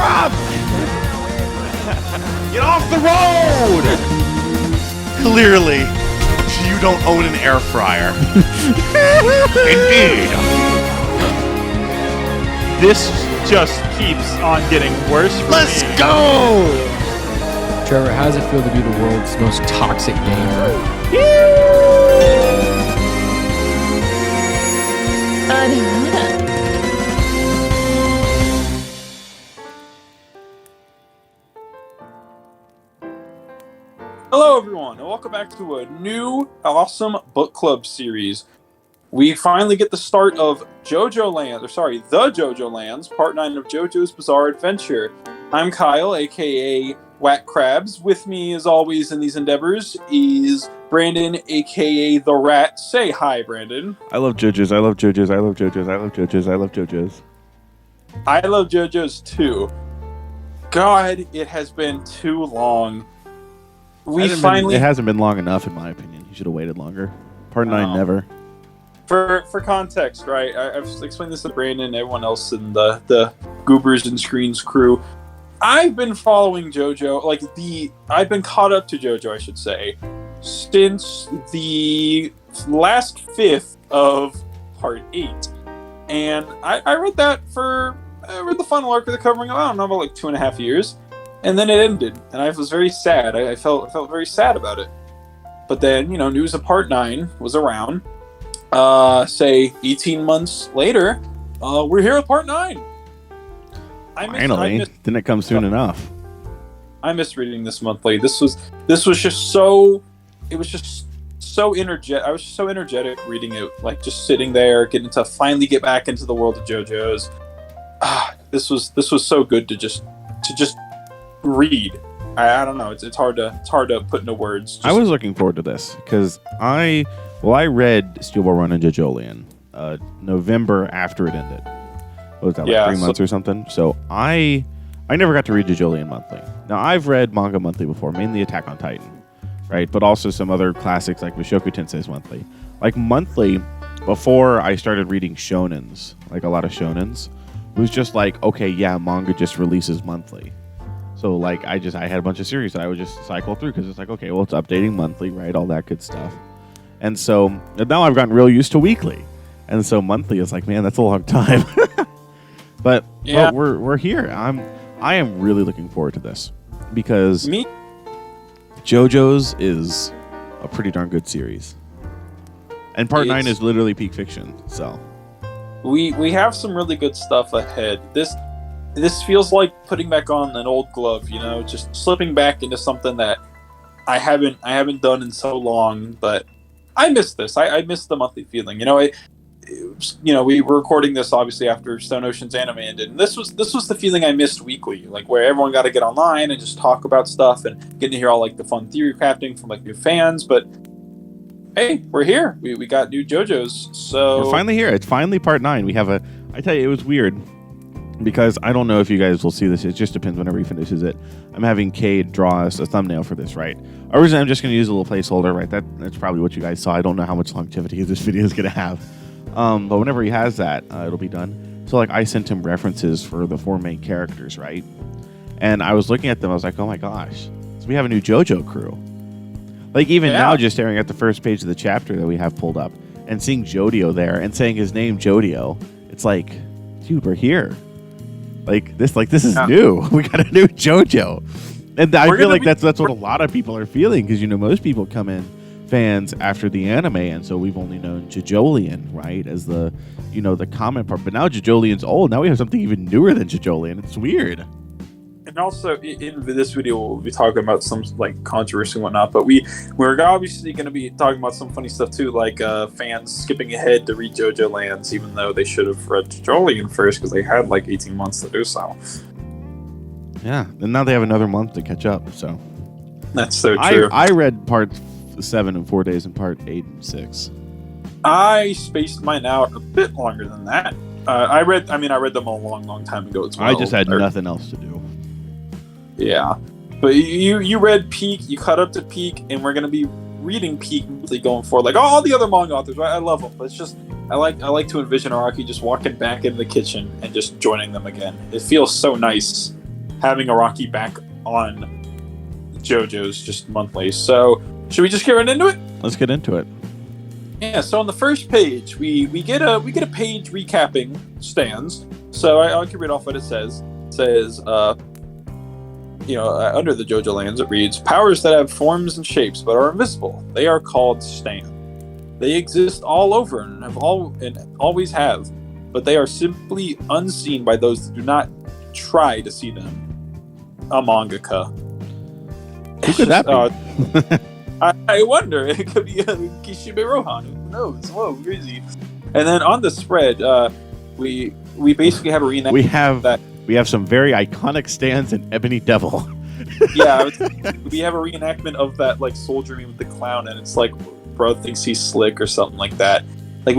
drop! Get off the road! Clearly, you don't own an air fryer. Indeed. This just keeps on getting worse for Let's me. go! Trevor, how does it feel to be the world's most toxic gamer? Hello everyone, and welcome back to a new awesome book club series. We finally get the start of JOJOLands, the JOJOLands, part 9 of JoJo's Bizarre Adventure. I'm Kyle, aka Whack Krabs. With me, as always, in these endeavors is Brandon, aka The Rat. Say hi, Brandon. I love JoJo's, I love JoJo's, I love JoJo's, I love JoJo's, I love JoJo's. I love JoJo's too. God, it has been too long. It hasn't been long enough, in my opinion. You should have waited longer. Part 9, never. For context, right? I've explained this to Brandon and everyone else in the Goobers and Screens crew. I've been following JoJo, I've been caught up to JoJo, I should say, since the last fifth of part 8. And I read the final arc of the covering, I don't know, about like 2.5 years. And then it ended, and I was very sad. I felt very sad about it. But then, news of part 9 was around. Say 18 months later, we're here with part 9. Finally, didn't it come soon enough? I missed reading this monthly. This was just so. It was just so energetic. I was just so energetic reading it, like just sitting there, getting to finally get back into the world of JoJo's. This was so good to just read. I don't know. It's hard to put into words. I was looking forward to this because I read Steel Ball Run and JoJoLand November after it ended. What was that, 3 months or something? So I never got to read JoJoLand monthly. Now I've read manga monthly before, mainly Attack on Titan, right? But also some other classics like Mushoku Tensei's monthly. Like monthly, before I started reading shonens, like a lot of shonens, it was just like, okay, yeah, manga just releases monthly. So like I had a bunch of series that I would just cycle through because it's like, okay, well, it's updating monthly, right? All that good stuff. And so now I've gotten real used to weekly. And so monthly is like, man, that's a long time. But we're here. I am really looking forward to this because JoJo's is a pretty darn good series. And part 9 is literally peak fiction. So we have some really good stuff ahead. This feels like putting back on an old glove, just slipping back into something that I haven't done in so long. But I miss this. I miss the monthly feeling. We were recording this obviously after Stone Ocean's anime ended, and this was the feeling I missed weekly, like where everyone got to get online and just talk about stuff and getting to hear all like the fun theory crafting from like new fans. But hey, we're here. We got new JoJo's, so we're finally here. It's finally part 9. I tell you, it was weird. Because I don't know if you guys will see this. It just depends whenever he finishes it. I'm having Cade draw us a thumbnail for this, right? Originally, I'm just going to use a little placeholder, right? That's probably what you guys saw. I don't know how much longevity this video is going to have. But whenever he has that, it'll be done. So, I sent him references for the 4 main characters, right? And I was looking at them. I was like, oh, my gosh. So we have a new JoJo crew. Now, just staring at the first page of the chapter that we have pulled up and seeing Jodio there and saying his name, Jodio, it's like, dude, we're here. This is new. We got a new JoJo, and I feel like that's what a lot of people are feeling because most people come in fans after the anime, and so we've only known JoJoLand, right, as the the common part. But now JoJoLand's old. Now we have something even newer than JoJoLand. It's weird. And also in this video we'll be talking about some controversy and whatnot, but we're obviously going to be talking about some funny stuff too, like fans skipping ahead to read JoJoLands even though they should have read JoJoLand first because they had 18 months to do so. Yeah, and now they have another month to catch up. So that's so true. I read part 7 in 4 days and part 8 and 6. I spaced mine out a bit longer than that. I read them a long time ago as well. I just had nothing else to do. Yeah, but you read Peak, you caught up to Peak, and we're gonna be reading Peak going forward. Like all the other manga authors, right? I love them, but it's just I like to envision Araki just walking back into the kitchen and just joining them again. It feels so nice. having Araki back on JoJo's just monthly. So should we just get right into it? Let's get into it. Yeah. So on the first page, we get a page recapping stands. So I can read off what it says. It says, under the JOJOLands, it reads, powers that have forms and shapes but are invisible. They are called stand. They exist all over and always have, but they are simply unseen by those that do not try to see them. A mangaka. Who could that be? I wonder. It could be Kishibe Rohan. Who knows? Whoa, crazy. And then on the spread, we basically have a reenactment. We have some very iconic stands in Ebony Devil. Yeah, we have a reenactment of that like soldier meme with the clown, and it's like bro thinks he's slick or something like that. Like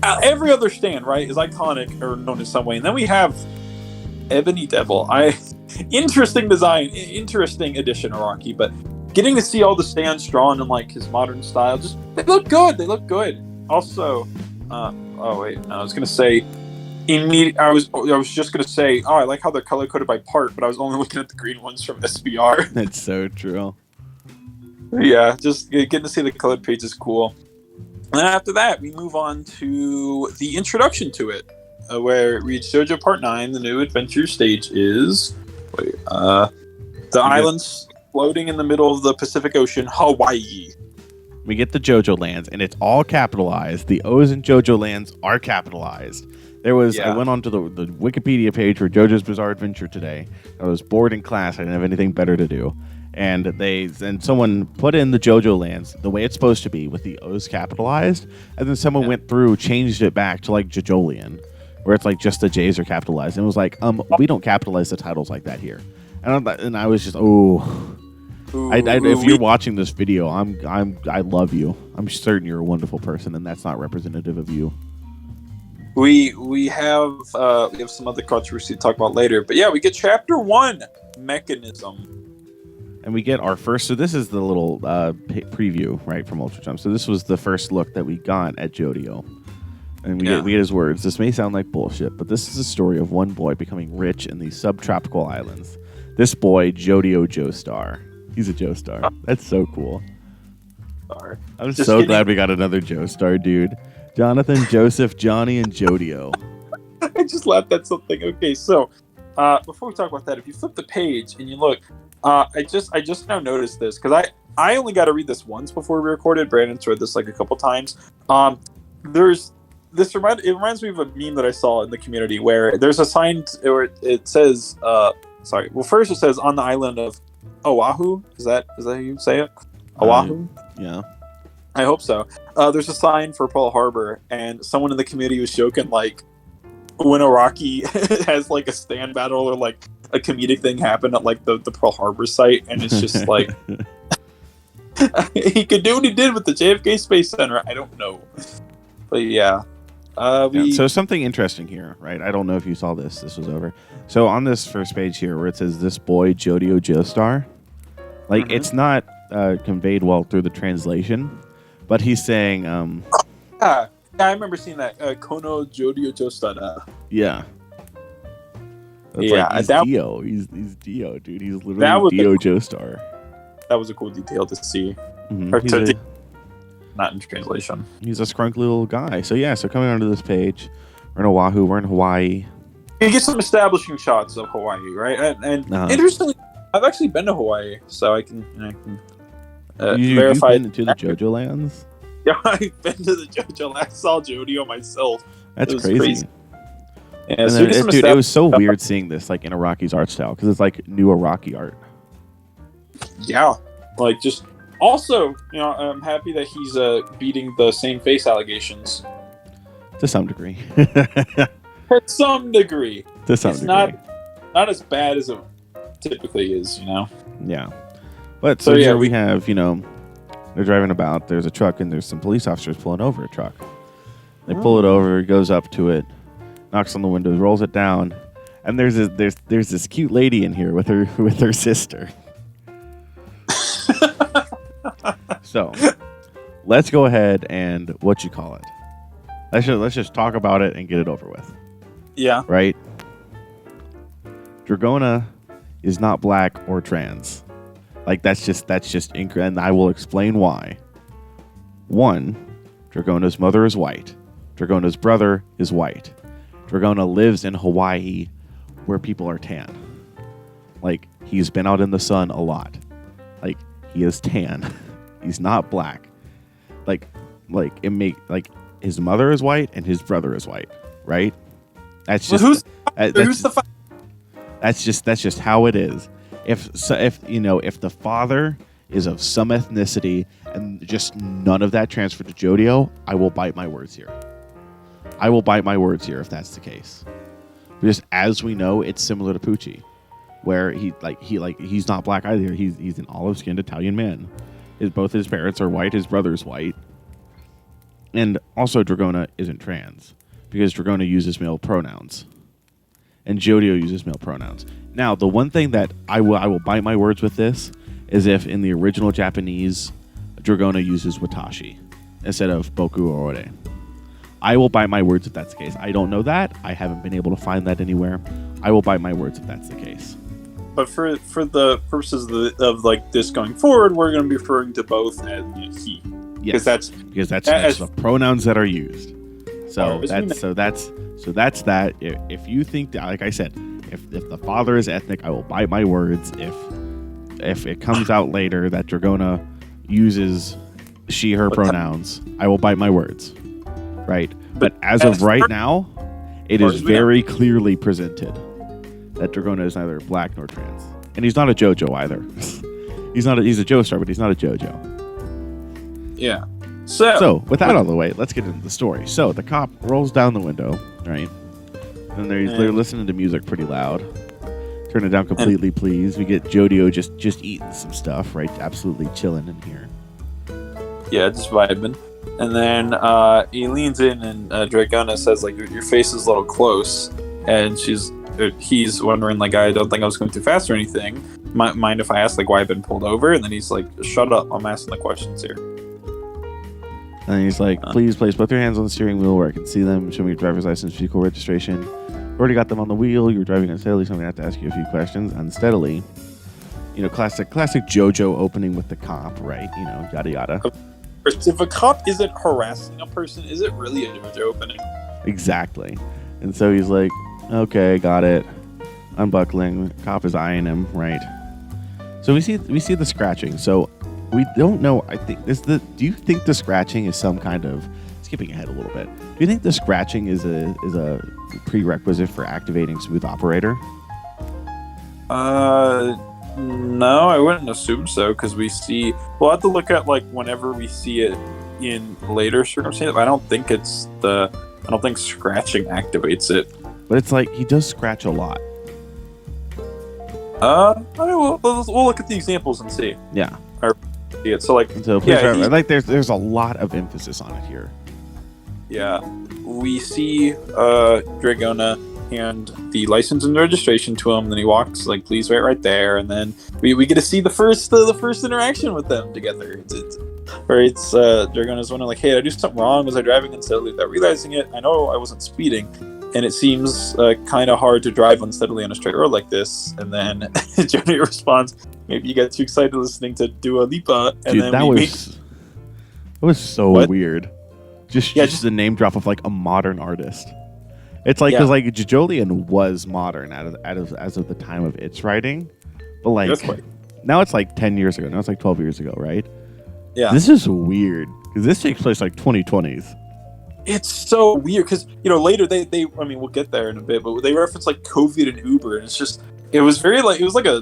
every other stand, right, is iconic or known in some way, and then we have Ebony Devil. Interesting design, interesting addition, Araki, but getting to see all the stands drawn in like his modern style, just they look good. They look good. Also, I was gonna say. I was just gonna say, I like how they're color coded by part, but I was only looking at the green ones from SBR. That's so true. Yeah, just getting to see the colored page is cool. And then after that, we move on to the introduction to it, where it reads JoJo Part 9. The new adventure stage is the islands floating in the middle of the Pacific Ocean, Hawaii. We get the JOJOLands, and it's all capitalized. The O's in JOJOLands are capitalized. There was, I went onto the Wikipedia page for JoJo's Bizarre Adventure today. I was bored in class. I didn't have anything better to do. And someone put in the JoJoLands the way it's supposed to be with the O's capitalized. And then someone went through, changed it back to like JoJolian, where it's like just the J's are capitalized. And it was like, we don't capitalize the titles like that here. And I was just, if you're watching this video, I love you. I'm certain you're a wonderful person, and that's not representative of you. We have some other controversy to talk about later, but yeah, we get Chapter 1, Mechanism, and we get our first. So this is the little preview, right, from Ultra Jump. So this was the first look that we got at JoJo, and we get his words. This may sound like bullshit, but this is a story of one boy becoming rich in these subtropical islands. This boy, JoJo Joestar. He's a Joestar. That's so cool. I'm just so glad we got another Joestar, dude. Jonathan, Joseph, Johnny, and Jodio. I just laughed at something. Okay, so before we talk about that, if you flip the page and you look, I just now noticed this because I only got to read this once before we recorded. Brandon's read this like a couple times. It reminds me of a meme that I saw in the community where there's a sign where it says first it says on the island of Oahu. Is that how you say it? Oahu? Yeah. I hope so. There's a sign for Pearl Harbor, and someone in the community was joking, like, when Araki has, like, a stand battle or, like, a comedic thing happen at, like, the Pearl Harbor site, and it's just, like, he could do what he did with the JFK Space Center. I don't know. But, yeah. So something interesting here, right? I don't know if you saw this. This was over. So on this first page here where it says, this boy, JoJo Joestar, like, it's not conveyed well through the translation. But he's saying, I remember seeing that. Kono Jodio Jostada. Yeah. That's like, Dio. He's Dio, dude. He's literally Dio Joestar. That was a cool detail to see. Mm-hmm. Not in translation. He's a scrunkly little guy. So coming onto this page, we're in Oahu, we're in Hawaii. You get some establishing shots of Hawaii, right? And interestingly, I've actually been to Hawaii, so I can verify. You've been to the JoJoLands? Yeah, I've been to the JoJoLands. I saw Jodio myself. That's crazy. Yeah, and then, dude, it was so weird seeing this like in Araki's art style because it's like new Araki art. Yeah, like just also, I'm happy that he's beating the same face allegations to some degree. To some degree. It's not as bad as it typically is, Yeah. But so here we have, they're driving about. There's a truck and there's some police officers pulling over a truck. They pull it over, goes up to it, knocks on the windows, rolls it down, and there's this cute lady in here with her sister. So, let's go ahead and let's just talk about it and get it over with. Yeah. Right? Dragona is not black or trans. Like that's just incorrect, and I will explain why. 1, Dragona's mother is white. Dragona's brother is white. Dragona lives in Hawaii where people are tan. Like, he's been out in the sun a lot. Like, he is tan. He's not black. Like his mother is white and his brother is white, right? That's just that's just how it is. If the father is of some ethnicity and just none of that transferred to JoJo, I will bite my words here. I will bite my words here if that's the case. Because as we know, it's similar to Poochie, where he's not black either. He's an olive-skinned Italian man. Both his parents are white. His brother's white. And also Dragona isn't trans because Dragona uses male pronouns. And JoJo uses male pronouns. Now, the one thing that I will bite my words with this is if in the original Japanese, Dragona uses watashi instead of boku or ore. I will bite my words if that's the case. I don't know that. I haven't been able to find that anywhere. I will bite my words if that's the case. But for the purposes of like this going forward, we're going to be referring to both as he. Yes, because that's the pronouns that are used. So that's that. If you think, like I said, if the father is ethnic, I will bite my words. If it comes out later that Dragona uses she/her pronouns, I will bite my words. Right, but as of right now, it is very clearly presented that Dragona is neither black nor trans, and he's not a JoJo either. He's a Joestar, but he's not a JoJo. Yeah. So with that out of the way, let's get into the story. So the cop rolls down the window, right, and they're listening to music pretty loud. Turn it down completely, please. We get JoJo just eating some stuff, right? Absolutely chilling in here. Yeah, just vibing. And then he leans in, and Dragona says, like, your face is a little close. And he's wondering, like, I don't think I was going too fast or anything. Mind if I ask, like, why I've been pulled over? And then he's like, shut up, I'm asking the questions here. And he's like, please place both your hands on the steering wheel where I can see them. Show me your driver's license, vehicle registration. Already got them on the wheel. You're driving unsteadily, so I'm going to have to ask you a few questions. Unsteadily. Classic JoJo opening with the cop, right? Yada yada. If a cop isn't harassing a person, is it really a JoJo opening? Exactly. And so he's like, okay, got it. Unbuckling. Cop is eyeing him, right? So we see the scratching. So we don't know. I think do you think the scratching is some kind of, skipping ahead a little bit, do you think the scratching is a prerequisite for activating Smooth Operator? No, I wouldn't assume so, because we'll have to look at, like, whenever we see it in later circumstances. I don't think scratching activates it. But it's like, he does scratch a lot. We'll look at the examples and see. Yeah. There's a lot of emphasis on it here. Yeah. We see Dragona hand the license and registration to him, then he walks, like, please wait right there, and then we get to see the first interaction with them together. Dragona's wondering, like, hey, did I do something wrong? Was I driving unsteadily without realizing it? I know I wasn't speeding, and it seems kind of hard to drive unsteadily on a straight road like this. And then JoJo responds, maybe you got too excited listening to Dua Lipa. And dude, then that was so weird. Just the name drop of, like, a modern artist. It's like, because like JOJOLands was modern as of the time of its writing, but like now it's like 10 years ago. Now it's like 12 years ago, right? Yeah. This is weird because this takes place like 2020s. It's so weird because later they we'll get there in a bit, but they reference like COVID and Uber, and it was very like it was like a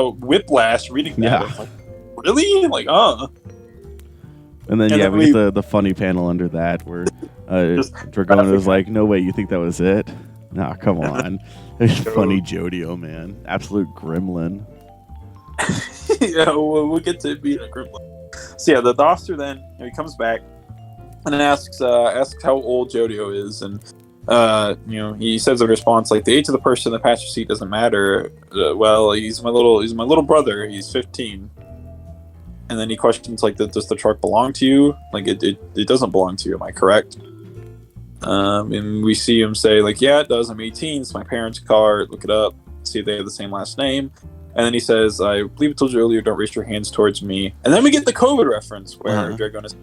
whiplash reading that. Yeah. Like, really? Like And then we get the funny panel under that where Dragona is like, no way, you think that was it? Nah, come on. Funny JoJo, man. Absolute gremlin. Yeah, we'll get to being a gremlin. So yeah, the officer then he comes back and asks how old JoJo is, and he says in response, like, the age of the person in the passenger seat doesn't matter. Well, he's my little brother. He's 15. And then he questions, like, does the truck belong to you? Like, it doesn't belong to you, am I correct? And we see him say, like, yeah, it does. I'm 18. It's my parents' car. Look it up. See if they have the same last name. And then he says, I believe I told you earlier, don't raise your hands towards me. And then we get the COVID reference where Dragonis,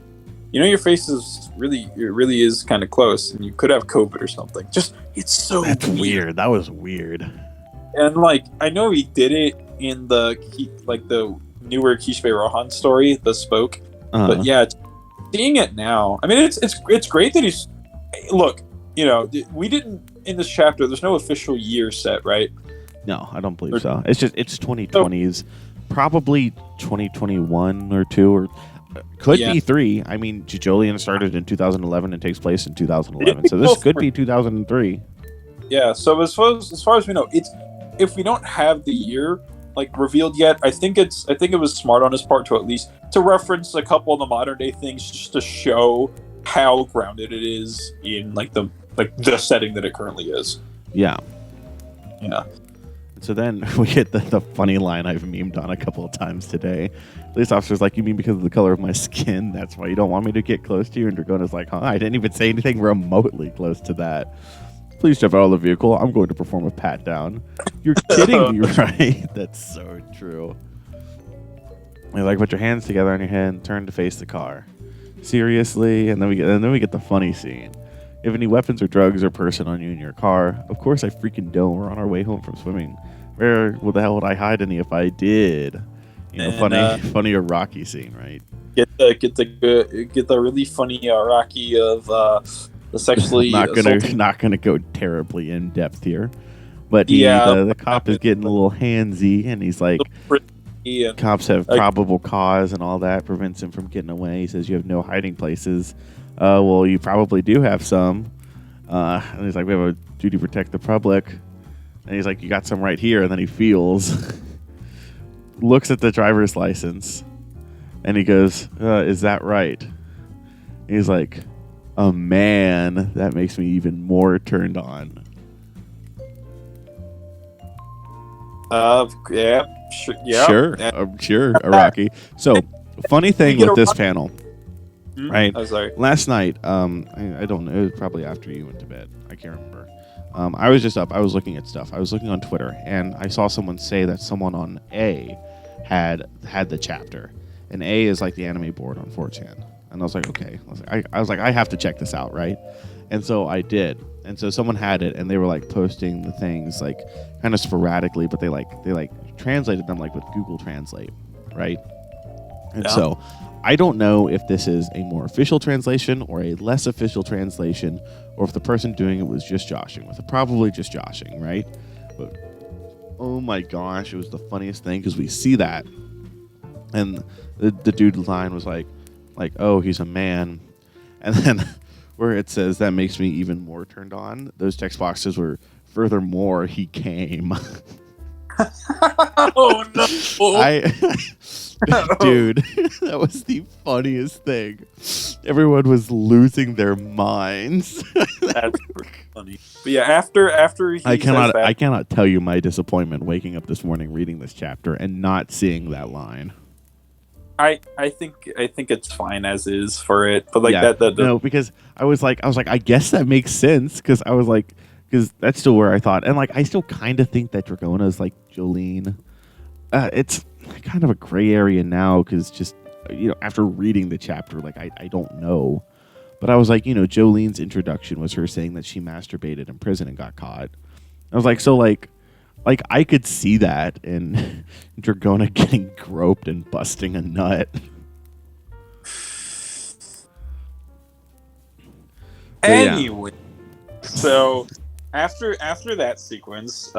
your face is it really is kind of close, and you could have COVID or something. Just, it's so weird. That was weird. And like, I know he did it in the newer Kishibe Rohan story, the Spoke. But yeah, seeing it now, I mean, it's great that he's. Look, we didn't in this chapter. There's no official year set, right? No, I don't believe so. It's 2020s, probably 2021 or 2 or could be 3. I mean, JOJOLands started in 2011 and takes place in 2011, so this could be 2003. Yeah. So as far as we know, if we don't have the year like revealed yet, I think it was smart on his part to at least to reference a couple of the modern day things just to show how grounded it is in the setting that it currently is. Yeah. Yeah. So then we get the funny line I've memed on a couple of times today. Police officer's like, you mean because of the color of my skin? That's why you don't want me to get close to you? And Dragona's like, I didn't even say anything remotely close to that. Please step out of the vehicle. I'm going to perform a pat down. You're kidding me, right? That's so true. You're like, put your hands together on your head and turn to face the car. Seriously? And then we get the funny scene. You have any weapons or drugs or person on you in your car? Of course I freaking don't. We're on our way home from swimming. Where the hell would I hide any if I did? Funny Iraqi scene, right? Get the really funny Iraqi of the sexually not gonna go terribly in depth here, but the cop is getting a little handsy, and he's like, cops have probable cause and all that prevents him from getting away. He says you have no hiding places. Well, you probably do have some. And he's like, we have a duty to protect the public. And he's like, you got some right here. And then he feels, looks at the driver's license, and he goes, is that right? And he's like, oh man, that makes me even more turned on. Yeah, sure, sure, Iraqi. So, funny thing with this panel. Right. Oh, sorry. Last night, I don't know. It was probably after you went to bed. I can't remember. I was just up. I was looking at stuff. I was looking on Twitter, and I saw someone say that someone on A had the chapter, and A is like the anime board on 4chan. And I was like, okay. I was like, I have to check this out, right? And so I did. And so someone had it, and they were like posting the things like kind of sporadically, but they translated them like with Google Translate, right? And so I don't know if this is a more official translation or a less official translation, or if the person doing it was just joshing with it. Probably just joshing, right? But oh my gosh, it was the funniest thing because we see that, and the dude line was like, oh, he's a man, and then where it says that makes me even more turned on, those text boxes were furthermore he came. Oh no! Dude, that was the funniest thing. Everyone was losing their minds. That's funny. But yeah, after he I cannot tell you my disappointment waking up this morning reading this chapter and not seeing that line. I think it's fine as is for it, but no, because I was like I guess that makes sense because that's still where I thought, and like I still kind of think that Dragona is like Jolene. It's kind of a gray area now because just after reading the chapter, like I don't know, but I was like, Jolene's introduction was her saying that she masturbated in prison and got caught. I was like, so like I could see that in Dragona getting groped and busting a nut. Anyway, so after that sequence,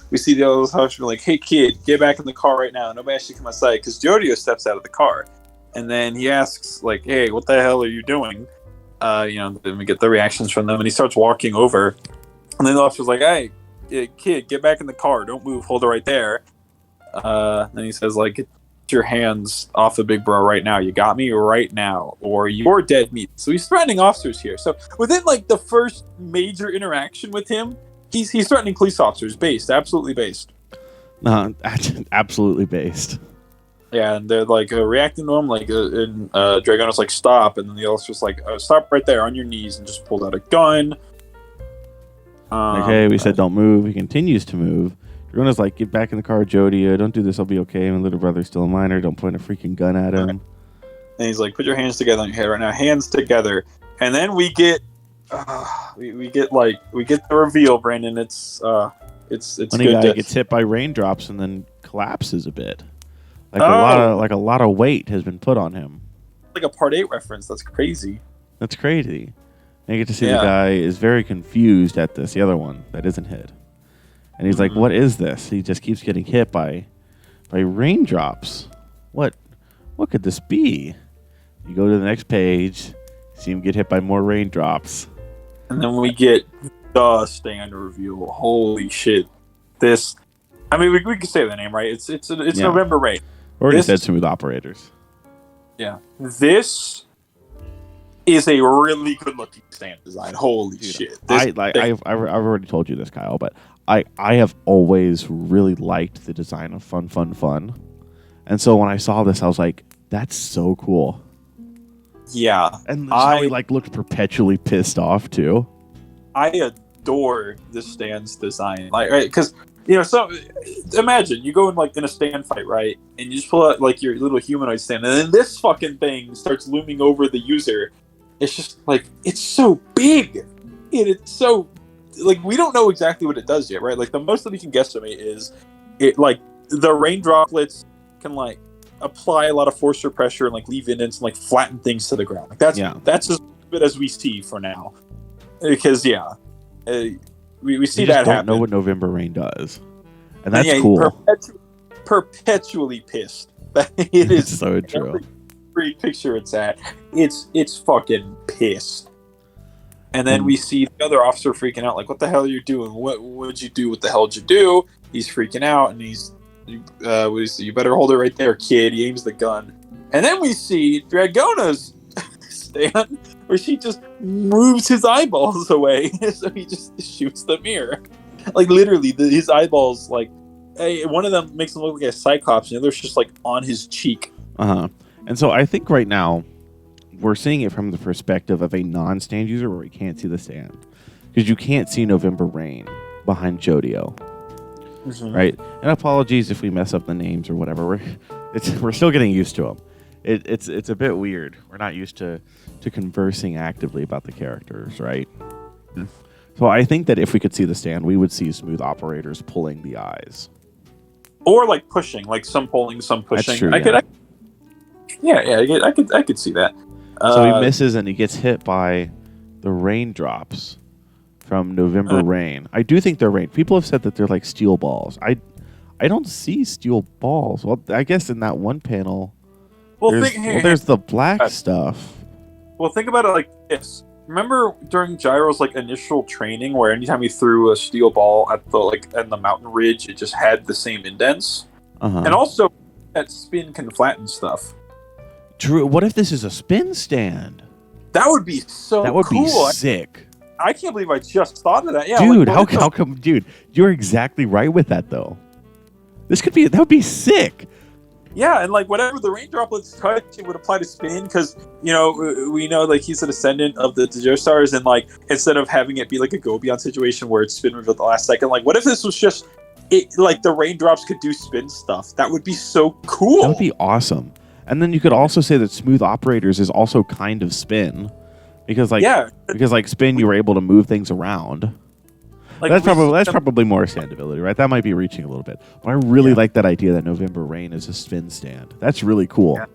we see the other house like, "Hey kid, get back in the car right now. Nobody should come outside." Because JoJo steps out of the car, and then he asks like, "Hey, what the hell are you doing?" Then we get the reactions from them, and he starts walking over, and then the officer's like, "Hey, kid, get back in the car. Don't move. Hold it right there." Then he says like, "Get your hands off the big bro right now. You got me right now, or you're dead meat." So he's threatening officers here. So within like the first major interaction with him, he's threatening police officers. Absolutely based. Absolutely based. Yeah, and they're like reacting to him, like, and Dragona's like, "Stop," and then the officer's like, "Stop right there on your knees," and just pulled out a gun. Okay, we said don't move. He continues to move. Runa's like, get back in the car with Jody. Don't do this. I'll be okay. My little brother's still a minor. Don't point a freaking gun at him. And he's like, put your hands together on your head right now. Hands together. And then we get we get the reveal, Brandon. It's When good. a guy gets hit by raindrops and then collapses a bit. Like a lot of weight has been put on him. Like a Part 8 reference. That's crazy. That's crazy. And you get to see the guy is very confused at this, the other one that isn't hit. And he's like, what is this? He just keeps getting hit by raindrops. What could this be? You go to the next page, see him get hit by more raindrops. And then we get the stand reveal. Holy shit. This, I mean, we can say the name, right? It's November Rain. Already said Smooth Operators. Yeah. This is a really good looking stand design. Holy shit. I've already told you this, Kyle, but I have always really liked the design of Fun. And so when I saw this, I was like, that's so cool. Yeah. And how he looked perpetually pissed off too. I adore this stand's design. Because so imagine you go in a stand fight, right? And you just pull out your little humanoid stand, and then this fucking thing starts looming over the user. It's just it's so big. It's so we don't know exactly what it does yet, right? The most that we can guesstimate is it the rain droplets can apply a lot of force or pressure and leave indents and flatten things to the ground. That's as good as we see for now. Because we see that happen. Don't know what November Rain does, and that's cool. Perpetually pissed. It is so true. Every picture it's at, it's fucking pissed. And then we see the other officer freaking out, what the hell are you doing? What'd you do? What the hell did you do? He's freaking out, and you better hold it right there, kid. He aims the gun, and then we see Dragona's stand where she just moves his eyeballs away, so he just shoots the mirror. Literally, his eyeballs, one of them makes him look like a cyclops, and the other's just on his cheek. And so I think right now we're seeing it from the perspective of a non-stand user where we can't see the stand, because you can't see November Rain behind JoJo. Right? And apologies if we mess up the names or whatever. We're still getting used to them. It's a bit weird. We're not used to conversing actively about the characters, right? So I think that if we could see the stand, we would see Smooth Operators pulling the eyes. Or pushing, some pulling, some pushing. That's true, I could see that. So he misses and he gets hit by the raindrops from November Rain. I do think they're rain. People have said that they're like steel balls. I don't see steel balls. Well, I guess in that one panel, there's the black stuff. Well, think about it like this. Remember during Gyro's initial training, where anytime he threw a steel ball at the mountain ridge, it just had the same indents, and also that spin can flatten stuff. True. What if this is a spin stand? That would be so. That would cool. be sick. I can't believe I just thought of that. Yeah, dude, how come? Dude, you're exactly right with that though. That would be sick. Yeah, and whatever the rain droplets touch, it would apply to spin, because we know he's a descendant of the JoJo stars, and instead of having it be a Go Beyond situation where it's spin revealed at the last second, what if this was just the raindrops could do spin stuff? That would be so cool. That would be awesome. And then you could also say that Smooth Operators is also kind of spin, because spin you were able to move things around. That's probably more standability, right? That might be reaching a little bit. But I really like that idea that November Rain is a spin stand. That's really cool. Yeah.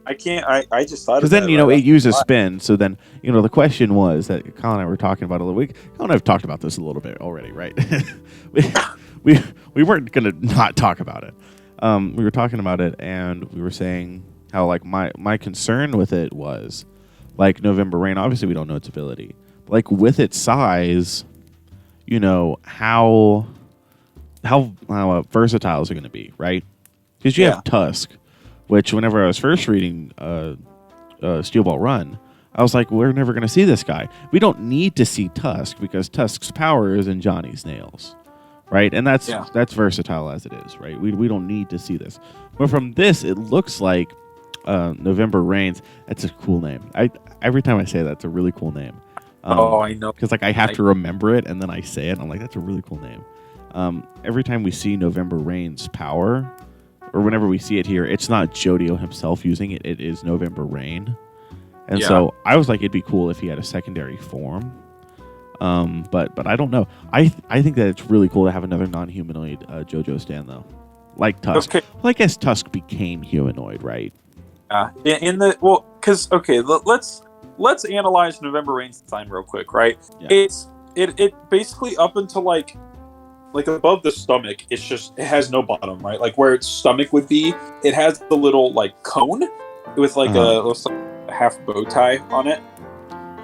I just thought because then it uses spin. So then the question was that Colin and I were talking about a little week. Colin and I have talked about this a little bit already, right? we weren't gonna not talk about it. We were talking about it, and we were saying how my concern with it was November Rain. Obviously, we don't know its ability. But, with its size. How versatile is it going to be, right? Because you have Tusk, which whenever I was first reading Steel Ball Run, I was like, we're never going to see this guy. We don't need to see Tusk because Tusk's power is in Johnny's nails, right? And that's versatile as it is, right? We don't need to see this. But from this, it looks like November Rains. That's a cool name. Every time I say that, it's a really cool name. I know. Because I have to remember it, and then I say it, and I'm like, that's a really cool name. every time we see November Rain's power, or whenever we see it here, it's not JoJo himself using it. It is November Rain. And so I was like, it'd be cool if he had a secondary form. But I don't know. I think that it's really cool to have another non-humanoid JoJo stand, though. Like Tusk. Okay. Well, I guess Tusk became humanoid, right? Let's analyze November Rain's design real quick, right? Yeah. It basically up until like above the stomach, it has no bottom, right? Like where its stomach would be, it has the little like cone with like a half bow tie on it.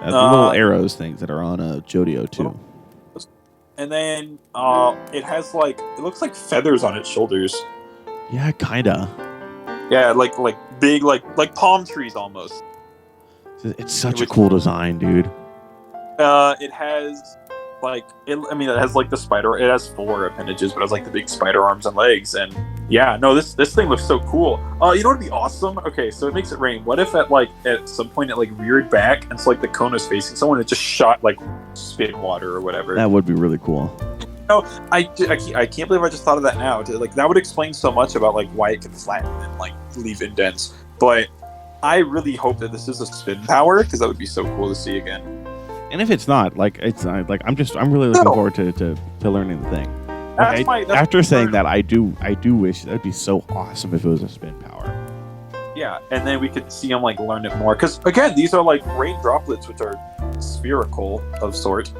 The little arrows things that are on JoJo too. And then it has like, it looks like feathers on its shoulders. Yeah, kinda. Yeah, like big like palm trees almost. It's such a cool design, dude. It has like it has like the spider. It has 4 appendages, but it has like the big spider arms and legs. And yeah, no, this thing looks so cool. You know what'd be awesome? Okay, so it makes it rain. What if at some point it like reared back and so like the cone is facing someone, and it just shot like spin water or whatever? That would be really cool. No, I can't believe I just thought of that now. Like that would explain so much about like why it can flatten and like leave indents. But I really hope that this is a spin power, because that would be so cool to see again. And if it's not, like it's not, like I'm really looking forward to learning the thing. After saying that, I do wish that'd be so awesome if it was a spin power. Yeah, and then we could see him like learn it more, because again, these are like rain droplets, which are spherical of sort.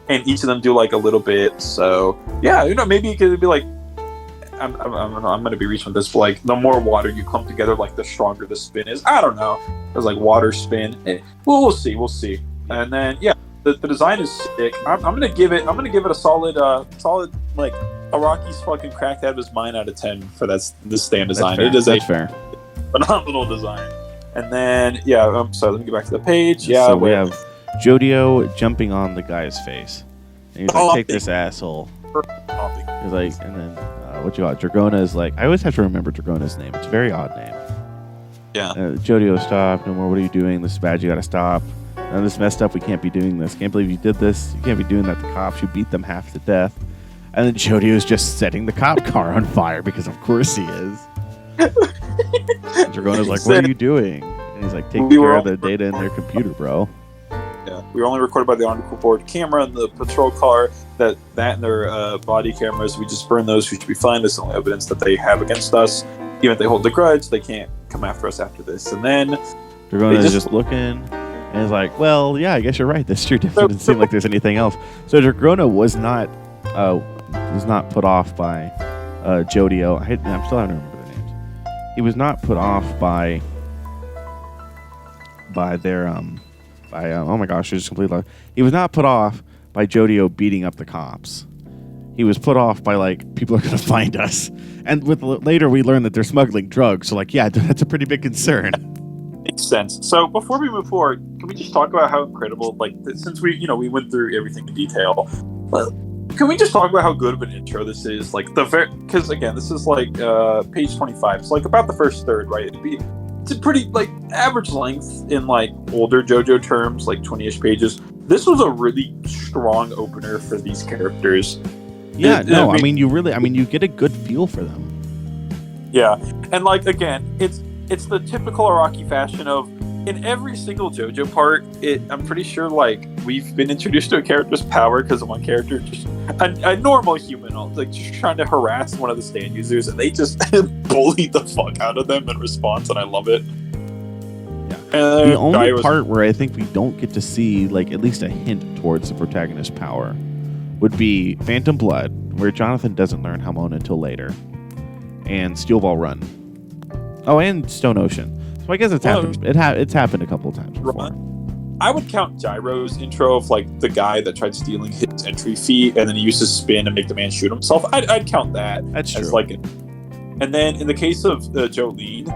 And each of them do like a little bit. So yeah, maybe it could be like, I'm gonna be reaching with this, but like the more water you clump together, like the stronger the spin is. I don't know. There's like water spin. We'll see. And then yeah, the design is sick. I'm gonna give it a solid like Araki's fucking cracked out of his mind out of 10 for this stand design. It is fair. Phenomenal design. And then yeah, let me get back to the page. Yeah, so we have JoJo jumping on the guy's face. And he's like, take this asshole. He's like, and then what you got? Dragona is like, I always have to remember Dragona's name. It's a very odd name. Yeah. JoJo, stop. No more. What are you doing? This is bad. You gotta stop. None of this messed up. We can't be doing this. Can't believe you did this. You can't be doing that to cops. You beat them half to death. And then JoJo is just setting the cop car on fire, because of course he is. Dragona's like, what are you doing? And he's like, taking care of the data in their computer, bro. Yeah, we were only recorded by the on-board camera and the patrol car. That and their body cameras. We just burn those. We should be fine. There's no evidence that they have against us. Even if they hold the grudge, they can't come after us after this. And then Dragona is just looking, and he's like, well, yeah, I guess you're right. This sure doesn't seem like there's anything else. So Dragona was not put off by JoJo. I'm still having to remember their names. He was not put off by their oh my gosh, I just completely lost. He was not put off by JoJo beating up the cops. He was put off by like, people are going to find us. And later we learn that they're smuggling drugs. So like, yeah, that's a pretty big concern. Makes sense. So before we move forward, can we just talk about how incredible, like, since we went through everything in detail, can we just talk about how good of an intro this is? Like because again, this is like page 25. It's like about the first third, right? It's a pretty like average length in like older JoJo terms, like 20-ish pages. This was a really strong opener for these characters. Yeah, you get a good feel for them. Yeah, and like again, it's the typical Araki fashion of, in every single JoJo part, I'm pretty sure like we've been introduced to a character's power because one character, just a normal human, like just trying to harass one of the stand users, and they just bully the fuck out of them in response, and I love it. Yeah. The only part where I think we don't get to see like at least a hint towards the protagonist's power would be Phantom Blood, where Jonathan doesn't learn Hamon until later, and Steel Ball Run. Oh, and Stone Ocean. So I guess it's happened. It's happened a couple of times before. I would count Gyro's intro of like the guy that tried stealing his entry fee and then he used his spin to make the man shoot himself. I'd count that. That's as true. Like, and then in the case of JoJolene,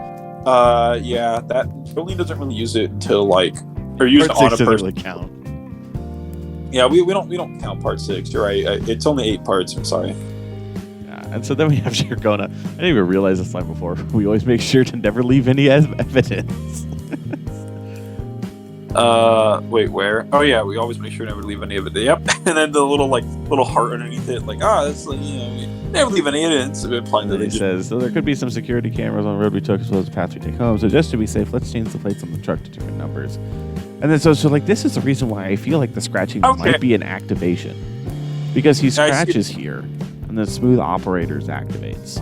that JoJolene doesn't really use it until like, or use it on a person. Really count. Yeah, we don't count part 6. You're right. It's only 8 parts. I'm sorry. And so then we have Dragona. I didn't even realize this line before. We always make sure to never leave any evidence. Wait, where? Oh yeah, we always make sure never to leave any of it. Yep. And then the little heart underneath it, like, that's like, we never leave any of it. It's implying that He says, so there could be some security cameras on the road we took as well as the path we take home. So just to be safe, let's change the plates on the truck to different numbers. And then so like this is the reason why I feel like the scratching might be an activation. Because he scratches here and the smooth operators activates.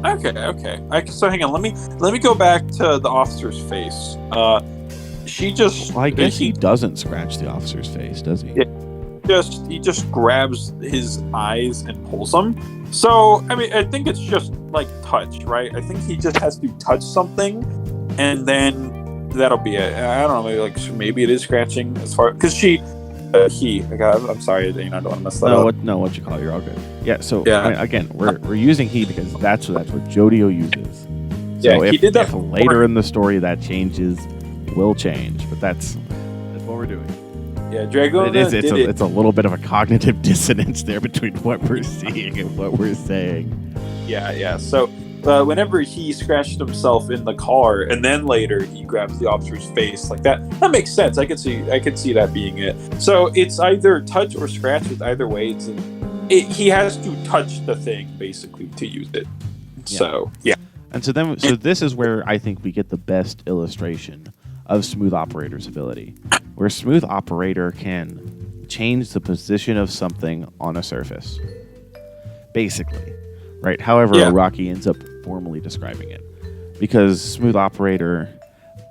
Okay. So hang on, let me go back to the officer's face. She just. Well, I guess he doesn't scratch the officer's face, does he? Yeah, he just grabs his eyes and pulls them. So I mean, I think it's just like touch, right? I think he just has to touch something, and then that'll be it. I don't know, maybe it is scratching as far because I'm sorry, I don't want to mess that up. What you call it? You're all good. Yeah. So I mean, again, we're using he because that's what JoJo uses. So he did that if later in the story that changes. Will change, but that's what we're doing. Yeah, Dragon. It's a little bit of a cognitive dissonance there between what we're seeing and what we're saying. Yeah. So whenever he scratched himself in the car, and then later he grabs the officer's face like that makes sense. I could see that being it. So it's either touch or scratch. With either way, he has to touch the thing basically to use it. Yeah. So yeah. And so this is where I think we get the best illustration of Smooth Operator's ability, where Smooth Operator can change the position of something on a surface. Basically, right? However, Rocky ends up formally describing it. Because Smooth Operator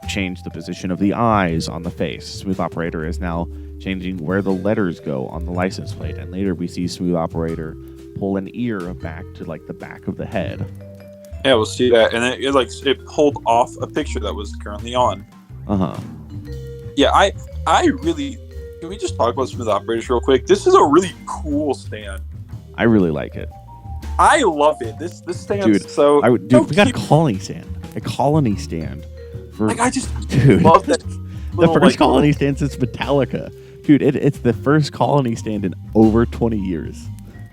changed the position of the eyes on the face. Smooth Operator is now changing where the letters go on the license plate. And later we see Smooth Operator pull an ear back to the back of the head. Yeah, we'll see that. And then it pulled off a picture that was currently on. Yeah, I really. Can we just talk about Smooth Operators real quick? This is a really cool stand. I really like it. I love it. This stand, dude. We got a colony stand. A colony stand. I just love that. The first colony stand since Metallica, dude. It's the first colony stand in over 20 years.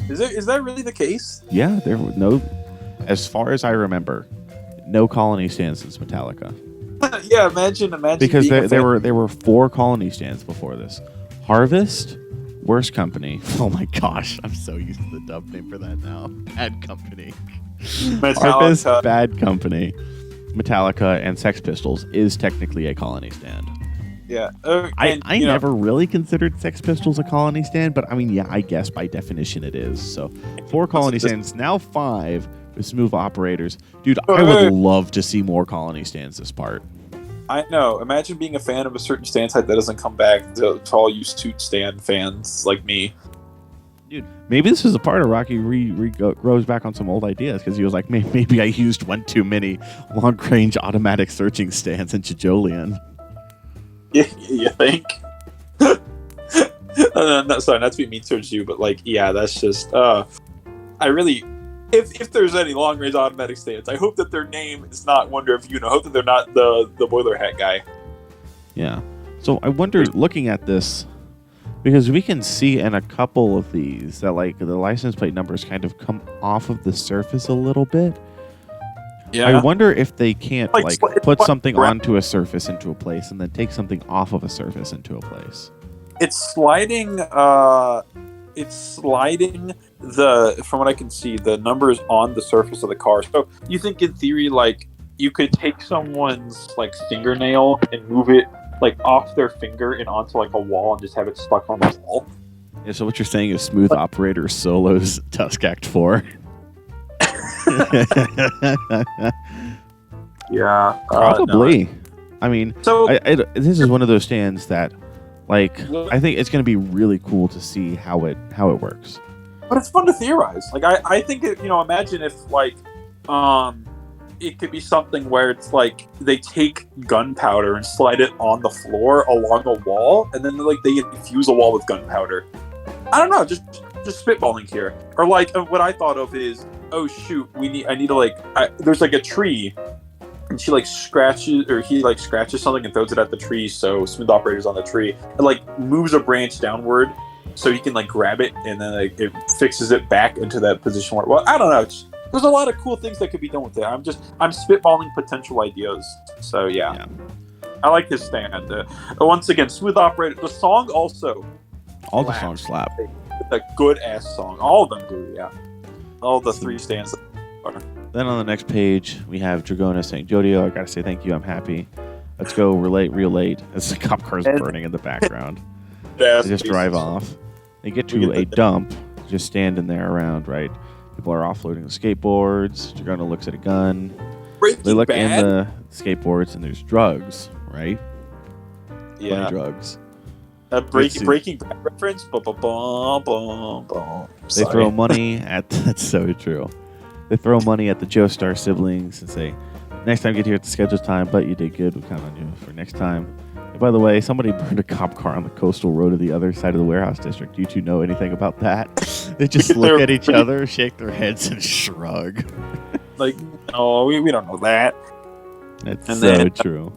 Is that really the case? Yeah, there were no. As far as I remember, no colony stands since Metallica. Yeah, imagine. Because there were 4 colony stands before this. Harvest, Worst Company. Oh my gosh, I'm so used to the dub name for that now. Bad Company. Harvest, Bad Company, Metallica, and Sex Pistols is technically a colony stand. Yeah. I never really considered Sex Pistols a colony stand, but I mean, yeah, I guess by definition it is. So 4 colony stands, now 5 with Smooth Operators. Dude, I would love to see more colony stands this part. I know. Imagine being a fan of a certain stand type that doesn't come back to all you suit stand fans like me. Dude, maybe this is a part of Rocky grows back on some old ideas because he was like, maybe I used one too many long-range automatic searching stands in JOJOLands. You think? No, sorry, not to be mean towards you, but that's just. I really. If there's any long-range automatic stands, I hope that their name is not Wonder of Yuna. I hope that they're not the boiler hat guy. Yeah. So I wonder, looking at this, because we can see in a couple of these that the license plate numbers kind of come off of the surface a little bit. Yeah. I wonder if they can't put something onto a surface into a place and then take something off of a surface into a place. It's sliding. From what I can see, the numbers on the surface of the car. So you think in theory, you could take someone's fingernail and move it off their finger and onto a wall and just have it stuck on the wall. Yeah. So what you're saying is Smooth Operator solos Tusk Act 4. Yeah. Probably. No. I mean, so this is one of those stands that. I think it's going to be really cool to see how it works. But it's fun to theorize. I think imagine if it could be something where it's they take gunpowder and slide it on the floor along a wall, and then they infuse a wall with gunpowder. I don't know, just spitballing here. Or what I thought of is, oh shoot, there's a tree. And she scratches, or he scratches something and throws it at the tree. So Smooth Operator's on the tree. It moves a branch downward, so he can grab it, and then it fixes it back into that position where. Well, I don't know. There's a lot of cool things that could be done with it. I'm spitballing potential ideas. So yeah. I like his stand. Once again, smooth operator. The song also. All the songs slap. It's a good ass song. All of them do, yeah. All the 3 stands. Then on the next page, we have Dragona saying, "JoJo, I gotta say thank you. I'm happy. Let's go relate real late." As the cop car's burning in the background. They just drive off. They get to a dump, just standing there around, right? People are offloading the skateboards. Dragona looks at a gun. They look in the skateboards, and there's drugs, right? Yeah. Drugs. Breaking Bad reference. They throw money at... That's so true. They throw money at the Joestar siblings and say, "Next time, get here at the scheduled time, but you did good. We count on you for next time." And by the way, somebody burned a cop car on the coastal road of the other side of the warehouse district. Do you two know anything about that? They just look at each other, shake their heads, and shrug. Like, no, we don't know that. That's so true.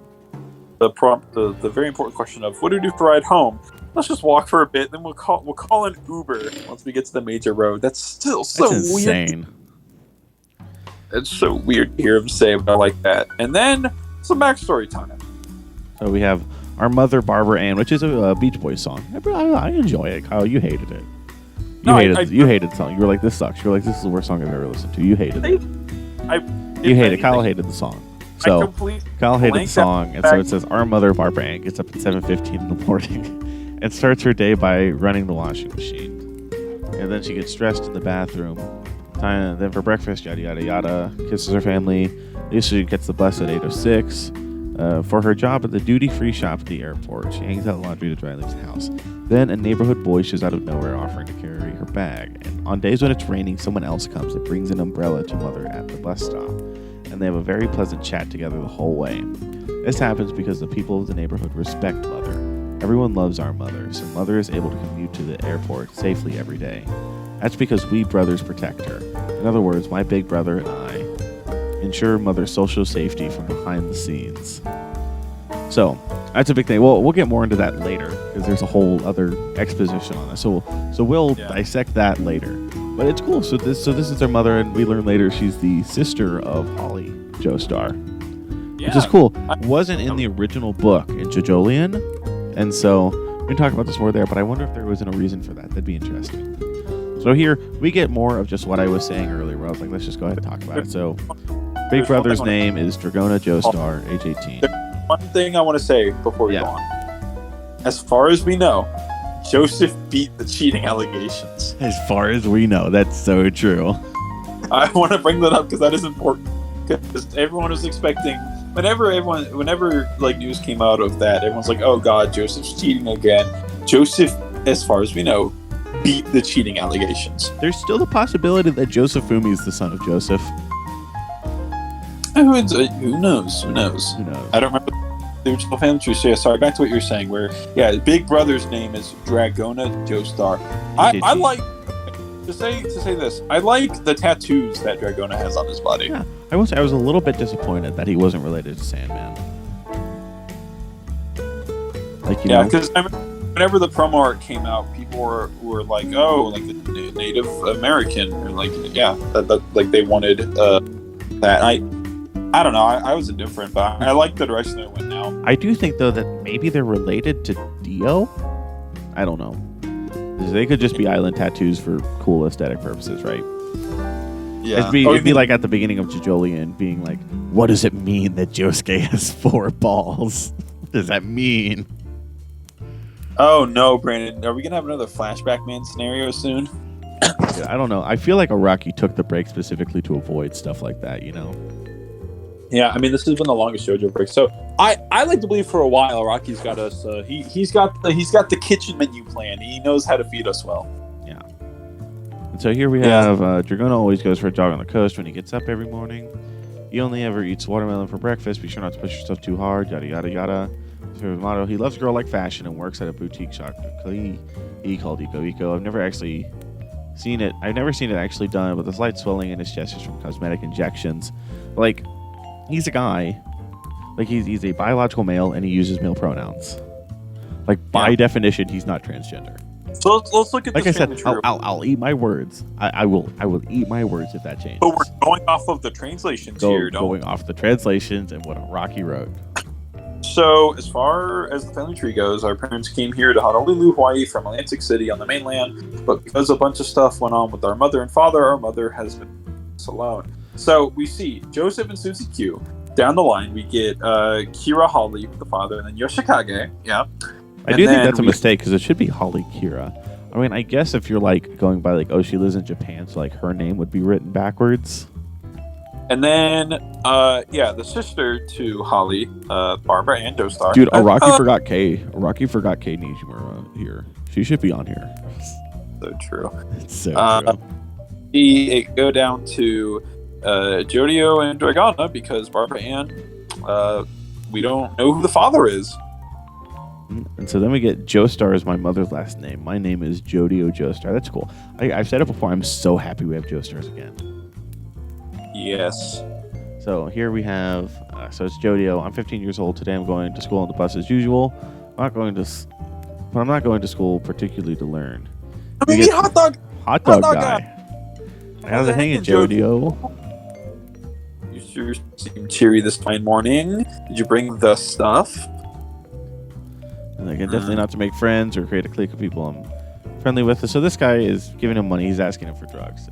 The very important question of what do we do for a ride home? Let's just walk for a bit, then we'll call an Uber once we get to the major road. That's still so That's insane. Weird. It's so weird to hear him say, but I like that. And then some backstory time. So we have our mother, Barbara Ann, which is a Beach Boys song. I enjoy it. Kyle, you hated it. You hated the song. You were like, "This sucks." You were like, "This is the worst song I've ever listened to." You hated it. You hated it. Kyle hated the song. So Kyle hated the song, and so it says, "Our mother, Barbara Ann, gets up at 7:15 in the morning and starts her day by running the washing machine. And then she gets dressed in the bathroom. Then for breakfast, yada yada yada. Kisses her family. She gets the bus at 8:06. For her job at the duty-free shop at the airport, she hangs out laundry to dry and leaves the house. Then a neighborhood boy shows out of nowhere, offering to carry her bag. And on days when it's raining, someone else comes and brings an umbrella to Mother at the bus stop. And they have a very pleasant chat together the whole way. This happens because the people of the neighborhood respect Mother. Everyone loves our mother, so Mother is able to commute to the airport safely every day. That's because we brothers protect her. In other words, my big brother and I ensure Mother's social safety from behind the scenes." So that's a big thing. We'll get more into that later because there's a whole other exposition on this. So we'll dissect that later. But it's cool. So this is their mother, and we learn later she's the sister of Holly Joestar, which is cool. Wasn't in the original book in JOJOLands, and so we can talk about this more there. But I wonder if there wasn't a reason for that. That'd be interesting. So here we get more of just what I was saying earlier, where I was like, let's just go ahead and talk about it. So big brother's name is Dragona Joestar, age 18. One thing I want to say before we go on. As far as we know, Joseph beat the cheating allegations. As far as we know, that's so true. I want to bring that up because that is important. Because everyone was expecting, whenever like news came out of that, everyone's like, "Oh God, Joseph's cheating again." Joseph, as far as we know, beat the cheating allegations. There's still the possibility that Joseph Fumi is the son of Joseph. Who knows? Who knows? I don't remember the original family tree. So sorry, back to what you were saying. Where Big Brother's name is Dragona Joestar. I like to say this. I like the tattoos that Dragona has on his body. Yeah, I will say I was a little bit disappointed that he wasn't related to Sandman. Like you know, because whenever the promo art came out, people were like, "Oh, like the Native American," or like that like they wanted that. I don't know. I was indifferent, but I like the direction they went now. I do think though that maybe they're related to Dio. I don't know. They could just be island tattoos for cool aesthetic purposes, right? Yeah. It'd be like at the beginning of JOJOLands being like, "What does it mean that Josuke has 4 balls? What does that mean?" Oh no, Brandon! Are we gonna have another Flashback Man scenario soon? I don't know. I feel like Araki took the break specifically to avoid stuff like that. You know. Yeah, I mean this has been the longest JoJo break. So I like to believe for a while Araki's got us. He's got the kitchen menu plan. He knows how to feed us well. Yeah. And so here we have Dragona always goes for a jog on the coast when he gets up every morning. He only ever eats watermelon for breakfast. Be sure not to push yourself too hard. Yada yada yada. His motto: he loves girl like fashion and works at a boutique shop he called Eco Eco. I've never seen it actually done, but the slight swelling in his chest is from cosmetic injections. Like. He's a guy, like he's a biological male, and he uses male pronouns. Like by definition, he's not transgender. So let's look at. Like I said, I'll eat my words. I will eat my words if that changes. But we're going off of the translations here. Going off the translations and what Araki wrote. So, as far as the family tree goes, our parents came here to Honolulu, Hawaii from Atlantic City on the mainland, but because a bunch of stuff went on with our mother and father, our mother has been alone. So, we see Joseph and Susie Q. Down the line, we get Kira Holly, the father, and then Yoshikage. Yeah. I do think that's a mistake because it should be Holly Kira. I mean, I guess if you're like going by like, oh, she lives in Japan, so like her name would be written backwards. And then, the sister to Holly, Barbara and Dostar. Dude, Araki forgot K. Araki forgot K Nijimura here. She should be on here. So true. It's so true. We go down to Jodio and Dragana because Barbara Ann, we don't know who the father is. And so then we get Joestar as my mother's last name. My name is Jodio Joestar. That's cool. I've said it before. I'm so happy we have Joestars again. Yes. So here we have, so it's Jodio. I'm 15 years old. Today I'm going to school on the bus as usual. I'm not going to school particularly to learn. Maybe hot dog guy. How's it hanging, Jodio? You sure seem cheery this fine morning. Did you bring the stuff? And again, definitely not to make friends or create a clique of people I'm friendly with. So this guy is giving him money. He's asking him for drugs.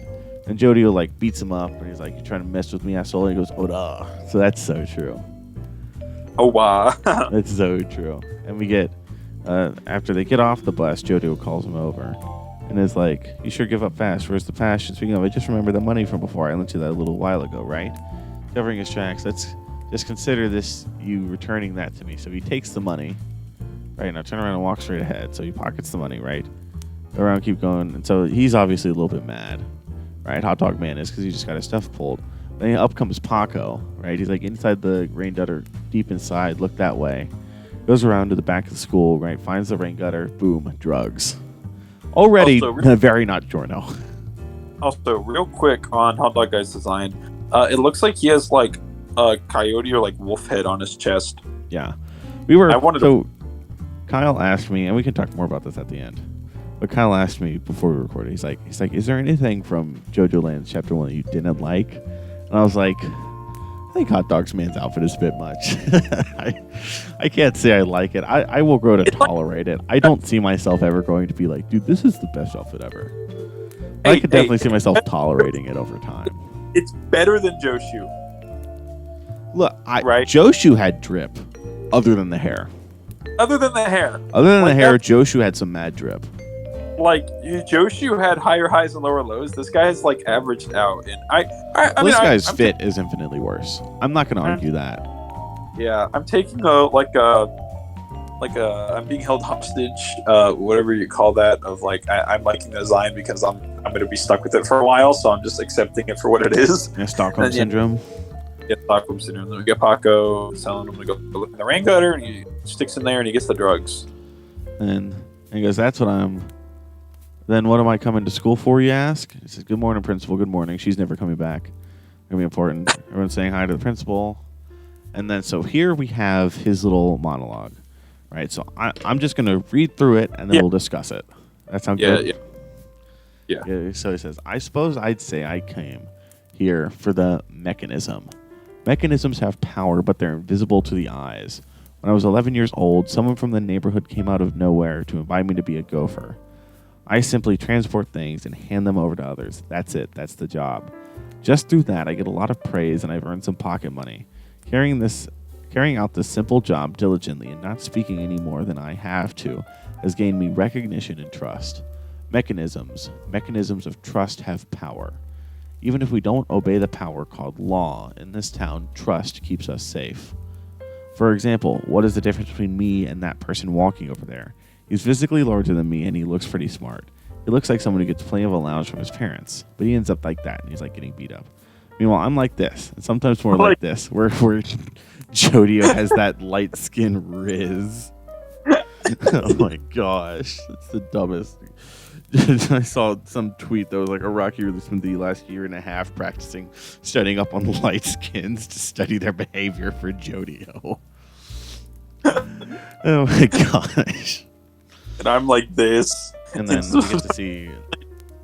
And Jodio like beats him up, and he's like, "You trying to mess with me, asshole?" And he goes, "Oda." So that's so true. Oh wow, that's so true. And we get after they get off the bus, Jodio calls him over, and is like, "You sure give up fast. Where's the passion?" Speaking of, I just remember the money from before. I lent you that a little while ago, right? Covering his tracks. Let's just consider this you returning that to me. So he takes the money. Right now, turn around and walk straight ahead. So he pockets the money, right? Go around, keep going, and so he's obviously a little bit mad. Right, Hot Dog Man is because he just got his stuff pulled. Then up comes Paco, right? He's like inside the rain gutter, deep inside. Look that way. Goes around to the back of the school, right? Finds the rain gutter. Boom, drugs. Already very not Giorno. Also, real quick on Hot Dog Guy's design, it looks like he has like a coyote or like wolf head on his chest. Yeah, Kyle asked me, and we can talk more about this at the end. But Kyle asked me before we recorded, he's like, is there anything from JoJoLands Chapter 1 that you didn't like? And I was like, I think Hot Dog's Man's outfit is a bit much. I can't say I like it. I will grow to tolerate it. I don't see myself ever going to be like, dude, this is the best outfit ever. I could definitely see myself tolerating it over time. It's better than Joshu. Look, Joshu had drip, other than the hair. Other than the hair, Joshu had some mad drip. Like Joshu had higher highs and lower lows. This guy's like averaged out, and this guy's fit is infinitely worse. I'm not going to argue that. Yeah, I'm taking I'm being held hostage, whatever you call that. Of like I'm liking the design because I'm going to be stuck with it for a while, so I'm just accepting it for what it is. Yeah, Stockholm syndrome. Yeah, Stockholm syndrome. Then we get Paco telling him to go look in the rain gutter, and he sticks in there and he gets the drugs. And he goes, "That's what I'm." Then what am I coming to school for, you ask? He says, "Good morning, principal. Good morning." She's never coming back. Gonna be important. Everyone's saying hi to the principal. And then so here we have his little monologue. Right? So I'm just gonna read through it and then we'll discuss it. That sound good? Yeah. So he says, "I suppose I'd say I came here for the mechanism. Mechanisms have power, but they're invisible to the eyes. When I was 11 years old, someone from the neighborhood came out of nowhere to invite me to be a gopher. I simply transport things and hand them over to others. That's it. That's the job. Just through that, I get a lot of praise and I've earned some pocket money. Carrying out this simple job diligently and not speaking any more than I have to has gained me recognition and trust. Mechanisms of trust have power. Even if we don't obey the power called law, in this town, trust keeps us safe. For example, what is the difference between me and that person walking over there? He's physically larger than me, and he looks pretty smart. He looks like someone who gets plenty of allowance from his parents, but he ends up like that, and he's like getting beat up. Meanwhile, I'm like this, and sometimes more like this, where Jodio has that light skin riz. Oh my gosh, that's the dumbest. I saw some tweet that was like Iraqi really spent the last year and a half studying up on light skins to study their behavior for Jodio. Oh my gosh. And I'm like this. And then we get to see,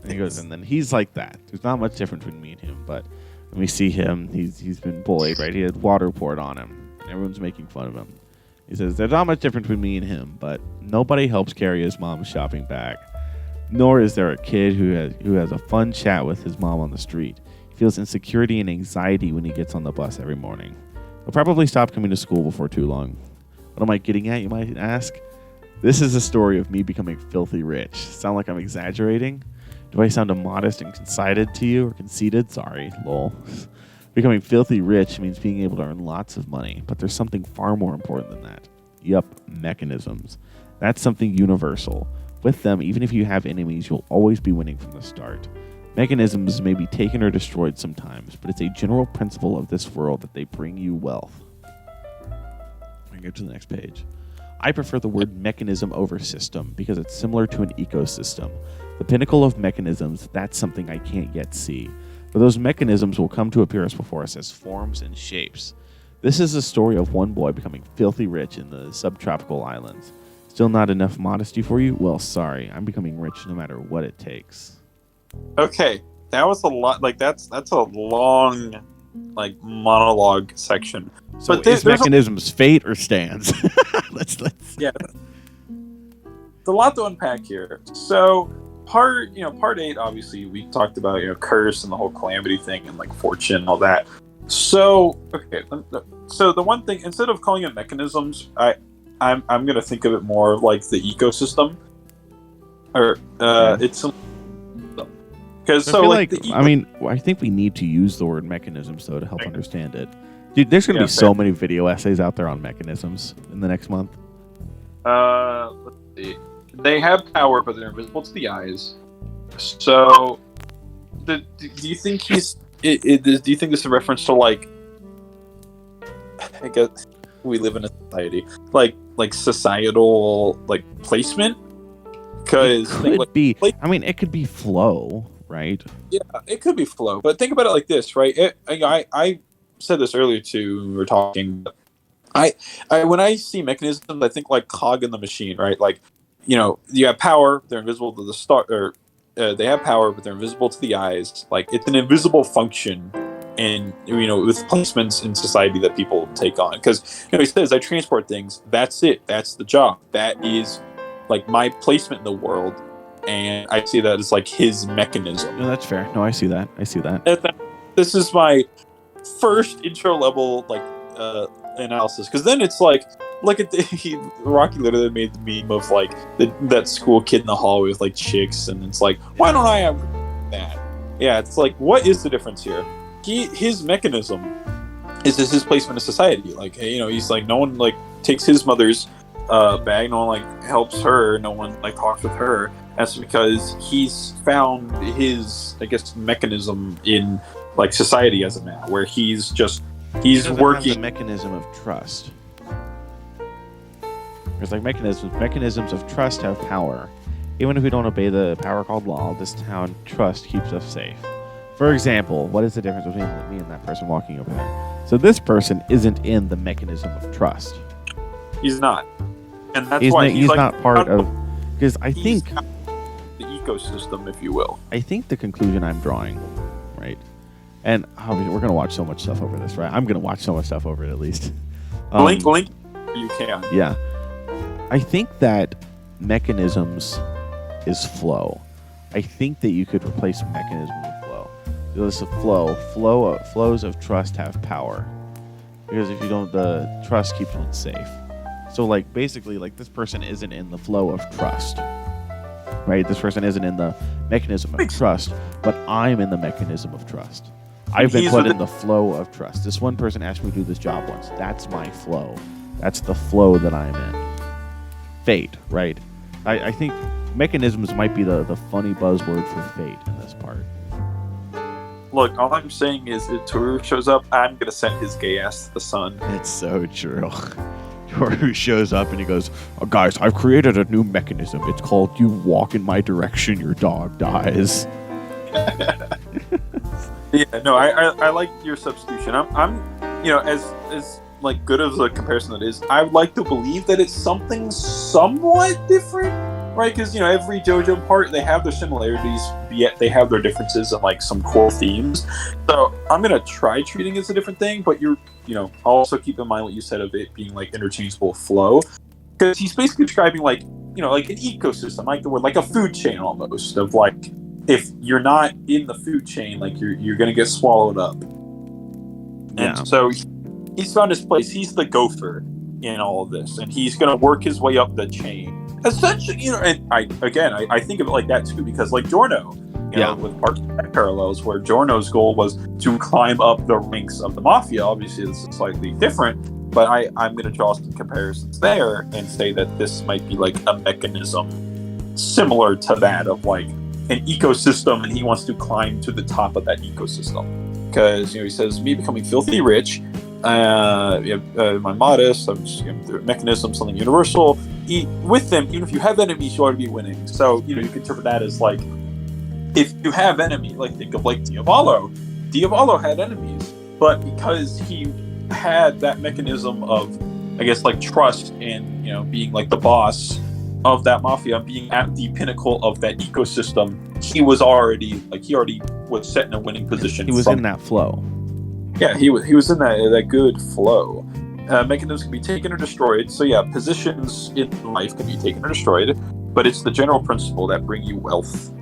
and he goes, and then he's like that. There's not much difference between me and him, but when we see him, he's been bullied, right? He had water poured on him, and everyone's making fun of him. He says, there's not much difference between me and him, but nobody helps carry his mom's shopping bag. Nor is there a kid who has a fun chat with his mom on the street. He feels insecurity and anxiety when he gets on the bus every morning. He'll probably stop coming to school before too long. What am I getting at, you might ask? This is a story of me becoming filthy rich. Sound like I'm exaggerating? Do I sound immodest and conceited to you, or conceited? Sorry, lol. Becoming filthy rich means being able to earn lots of money, but there's something far more important than that. Yup, mechanisms. That's something universal. With them, even if you have enemies, you'll always be winning from the start. Mechanisms may be taken or destroyed sometimes, but it's a general principle of this world that they bring you wealth. I go to the next page. I prefer the word mechanism over system because it's similar to an ecosystem. The pinnacle of mechanisms, that's something I can't yet see. But those mechanisms will come to appear before us as forms and shapes. This is the story of one boy becoming filthy rich in the subtropical islands. Still not enough modesty for you? Well, sorry. I'm becoming rich no matter what it takes. Okay, that was a lot. Like that's a long, like monologue section. So but is mechanisms fate or stands? let's. Yeah. There's a lot to unpack here. So part 8, obviously we talked about curse and the whole calamity thing and like fortune and all that. So okay, so the one thing, instead of calling it mechanisms, I'm gonna think of it more like the ecosystem, or it's because so like I think we need to use the word mechanisms though to help understand it. Dude, there's gonna be so many video essays out there on mechanisms in the next month. Let's see. They have power, but they're invisible to the eyes. So, do you think do you think this is a reference to like? I guess we live in a society like societal like placement. Because it could be. I mean, it could be flow, right? Yeah, it could be flow. But think about it like this, right? I said this earlier too when we were talking. I when I see mechanisms, I think like cog in the machine, right? Like, you have power, they're invisible to the star, or they have power, but they're invisible to the eyes. Like, it's an invisible function, and with placements in society that people take on. Because he says, I transport things. That's it. That's the job. That is like my placement in the world, and I see that as like his mechanism. No, that's fair. No, I see that. This is my first intro level like analysis, because then it's like, look at Rocky literally made the meme of like that school kid in the hallway with like chicks, and it's like, why don't I have that? Yeah, it's like, what is the difference here? His mechanism is his placement in society. Like, he's like, no one like takes his mother's bag, no one like helps her, no one like talks with her. That's because he's found his, I guess, mechanism in like society as a man, where he's working the mechanism of trust. There's like mechanisms of trust have power. Even if we don't obey the power called law, this town trust keeps us safe. For example, what is the difference between me and that person walking over there? So this person isn't in the mechanism of trust. He's not, and that's why he's like, not part of. Because I think the ecosystem, if you will. I think the conclusion I'm drawing, right? And obviously we're gonna watch so much stuff over this, right? I'm gonna watch so much stuff over it at least. Link, you can. Yeah, I think that mechanisms is flow. I think that you could replace mechanism with flow. There's a flows of trust have power, because if you don't, the trust keeps one safe. So like basically, like this person isn't in the flow of trust, right? This person isn't in the mechanism of trust, but I'm in the mechanism of trust. I've been put in the flow of trust. This one person asked me to do this job once. That's my flow. That's the flow that I'm in. Fate, right? I think mechanisms might be the funny buzzword for fate in this part. Look, all I'm saying is if Toru shows up, I'm going to send his gay ass to the sun. It's so true. Toru shows up and he goes, oh, guys, I've created a new mechanism. It's called you walk in my direction, your dog dies. Yeah, no, I like your substitution. I'm as like good of a comparison that is, I would like to believe that it's something somewhat different. right? Because every JoJo part, they have their similarities, yet they have their differences and like some core themes. So I'm gonna try treating it as a different thing, but I'll also keep in mind what you said of it being like interchangeable flow, because he's basically describing like like an ecosystem, like the word, like a food chain almost, of like if you're not in the food chain, like you're gonna get swallowed up. Yeah. And so he's found his place. He's the gopher in all of this, and he's gonna work his way up the chain. Essentially, and I think of it like that too, because like Giorno, with parallels, where Giorno's goal was to climb up the ranks of the mafia. Obviously, this is slightly different, but I'm going to draw some comparisons there and say that this might be like a mechanism similar to that of like an ecosystem, and he wants to climb to the top of that ecosystem. Because he says, me becoming filthy rich, I'm modest, I'm just through a mechanism, something universal. With them, even if you have enemies, you ought to be winning. So you can interpret that as like, if you have enemies, like think of like Diavolo. Diavolo had enemies, but because he had that mechanism of, I guess, like trust and being like the boss of that mafia, being at the pinnacle of that ecosystem, he already was set in a winning position. He was in that flow. Yeah, he was in that good flow. Mechanisms can be taken or destroyed. So yeah, positions in life can be taken or destroyed, but it's the general principle that bring you wealth.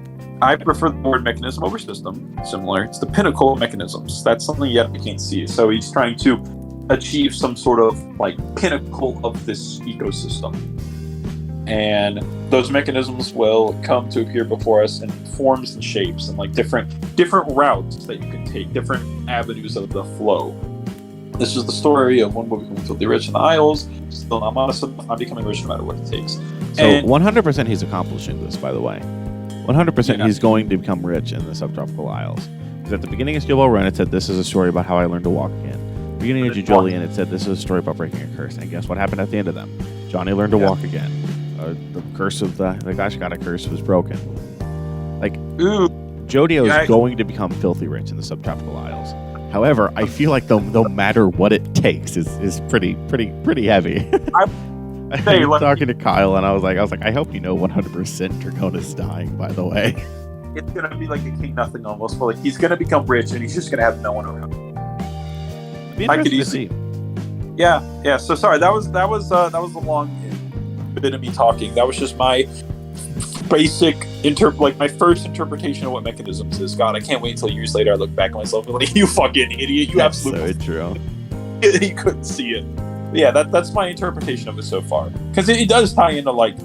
I prefer the word mechanism over system. Similar, it's the pinnacle of mechanisms. That's something yet we can't see. So he's trying to achieve some sort of like pinnacle of this ecosystem, and those mechanisms will come to appear before us in forms and shapes and like different routes that you can take, different avenues of the flow. This is the story of one boy becoming filthy rich in the Isles, still not modest enough, not becoming rich no matter what it takes. So 100% he's accomplishing this, by the way. 100% he's going to become rich in the subtropical isles. Because at the beginning of Steel Ball Run, it said, this is a story about how I learned to walk again. Beginning of JOJOLands, it said, this is a story about breaking a curse. And guess what happened at the end of them? Johnny learned to walk again. The curse of the Gashigata curse was broken. Like, JoJo is going to become filthy rich in the subtropical isles. However, I feel like no matter what it takes is pretty heavy. I was talking to Kyle, and I was like, I hope 100% Dragona's dying, by the way. It's gonna be like a King Nothing almost, but like he's gonna become rich, and he's just gonna have no one around. I could easily see. Yeah. So sorry, that was a long bit of me talking. That was just my basic my first interpretation of what mechanisms is. God, I can't wait until years later I look back at myself and like, you fucking idiot, you That's absolutely so true. You couldn't see it. But yeah, that's my interpretation of it so far, because it does tie into like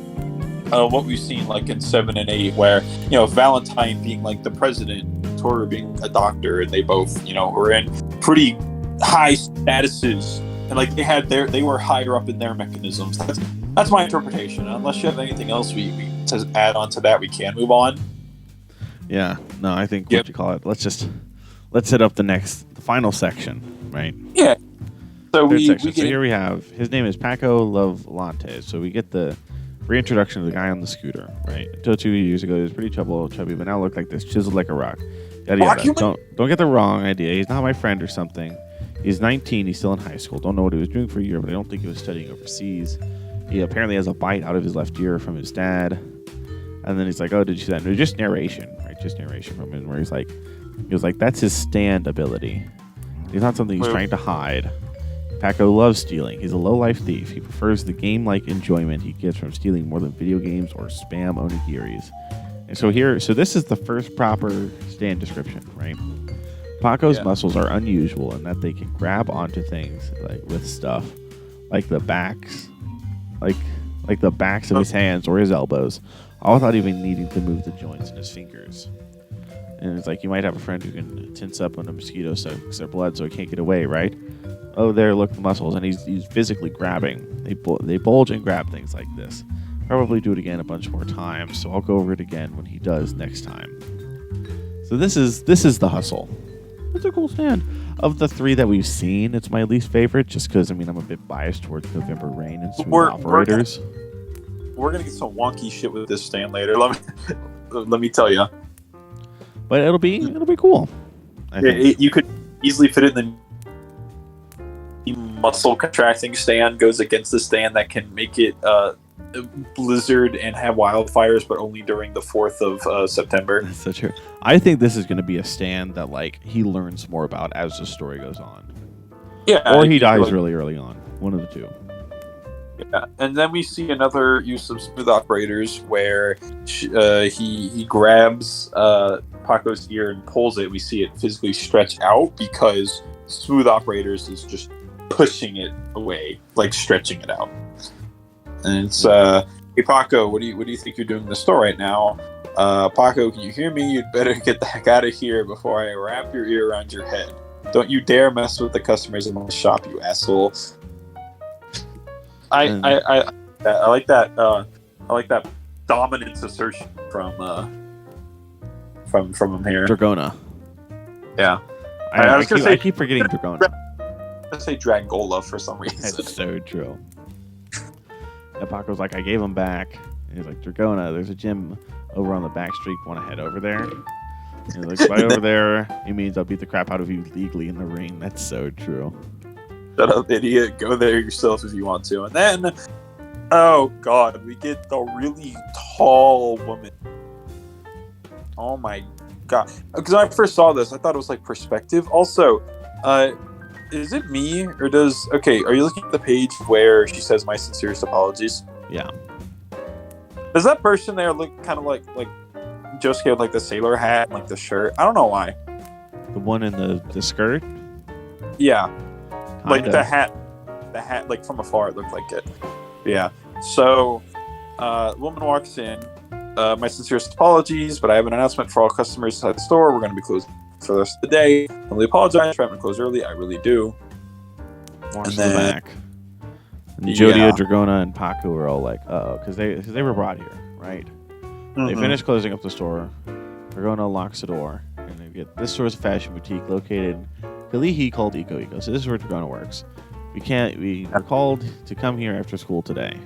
what we've seen like in 7 and 8, where Valentine being like the president, Toru being a doctor, and they both were in pretty high statuses, and like they were higher up in their mechanisms. That's my interpretation. Unless you have anything else we to add on to that, we can move on. Yeah, no, I think what you call it. Let's hit up the final section, right? Yeah. So here we have, his name is Paco Lovelante. So we get the reintroduction of the guy on the scooter, right? Until 2 years ago, he was pretty chubby, but now look like this, chiseled like a rock. Don't get the wrong idea. He's not my friend or something. He's 19. He's still in high school. Don't know what he was doing for a year, but I don't think he was studying overseas. He apparently has a bite out of his left ear from his dad. And then he's like, oh, did you see that? No, just narration, right? Just narration from him, where he was like, that's his stand ability. He's not something he's trying to hide. Paco loves stealing. He's a low-life thief. He prefers the game-like enjoyment he gets from stealing more than video games or spam onigiris. And so this is the first proper stand description, right? Paco's muscles are unusual in that they can grab onto things like with stuff, like the backs, like the backs of his hands or his elbows, all without even needing to move the joints in his fingers. And it's like, you might have a friend who can tense up when a mosquito sucks their blood so it can't get away, right? Oh, there, look, the muscles. And he's physically grabbing. They bulge and grab things like this. Probably do it again a bunch more times, so I'll go over it again when he does next time. So this is the hustle. It's a cool stand. Of the 3 that we've seen, it's my least favorite, just because, I'm a bit biased towards November Rain and Smooth Operators. We're going to get some wonky shit with this stand later. Let me tell you. But it'll be cool. You could easily fit it in the muscle contracting stand goes against the stand that can make it blizzard and have wildfires, but only during the 4th of September. That's so true. I think this is going to be a stand that like he learns more about as the story goes on. Yeah, Or he dies really early on. One of the two. Yeah, and then we see another use of smooth operators where he grabs Paco's ear and pulls it. We see it physically stretch out because smooth operators is just pushing it away, like stretching it out. And it's hey Paco, what do you think you're doing in the store right now? Paco, can you hear me? You'd better get the heck out of here before I wrap your ear around your head. Don't you dare mess with the customers in my shop, you asshole. I like that. I like that dominance assertion from him here. Dragona. Yeah, I keep forgetting Dragona. I say Dragola for some reason. That's so true. And Paco's like, I gave him back. And he's like, Dragona, there's a gym over on the back street. Want to head over there? And he's like, right over there. He means I'll beat the crap out of you legally in the ring. That's so true. Shut up, idiot. Go there yourself if you want to. And then, oh god, we get the really tall woman. Oh my god. Because when I first saw this, I thought it was like perspective. Also, is it me or does... Okay, are you looking at the page where she says my sincerest apologies? Yeah. Does that person there look kind of like Josuke with like the sailor hat and like the shirt? I don't know why. The one in the skirt? Yeah. Like Kinda. the hat, like from afar, it looked like it. Yeah. So, woman walks in. My sincerest apologies, but I have an announcement for all customers inside the store. We're going to be closed for the rest of the day. I really apologize for having to close early. I really do. Watch And the then- back. And Jodio, Yeah. Dragona, and Paco were all like, uh-oh, because they were brought here, right? They finish closing up the store. Dragona locks the door, and they get this store is a fashion boutique located in Kalihi called Iko. So this is where Dragona works. We were called to come here after school today.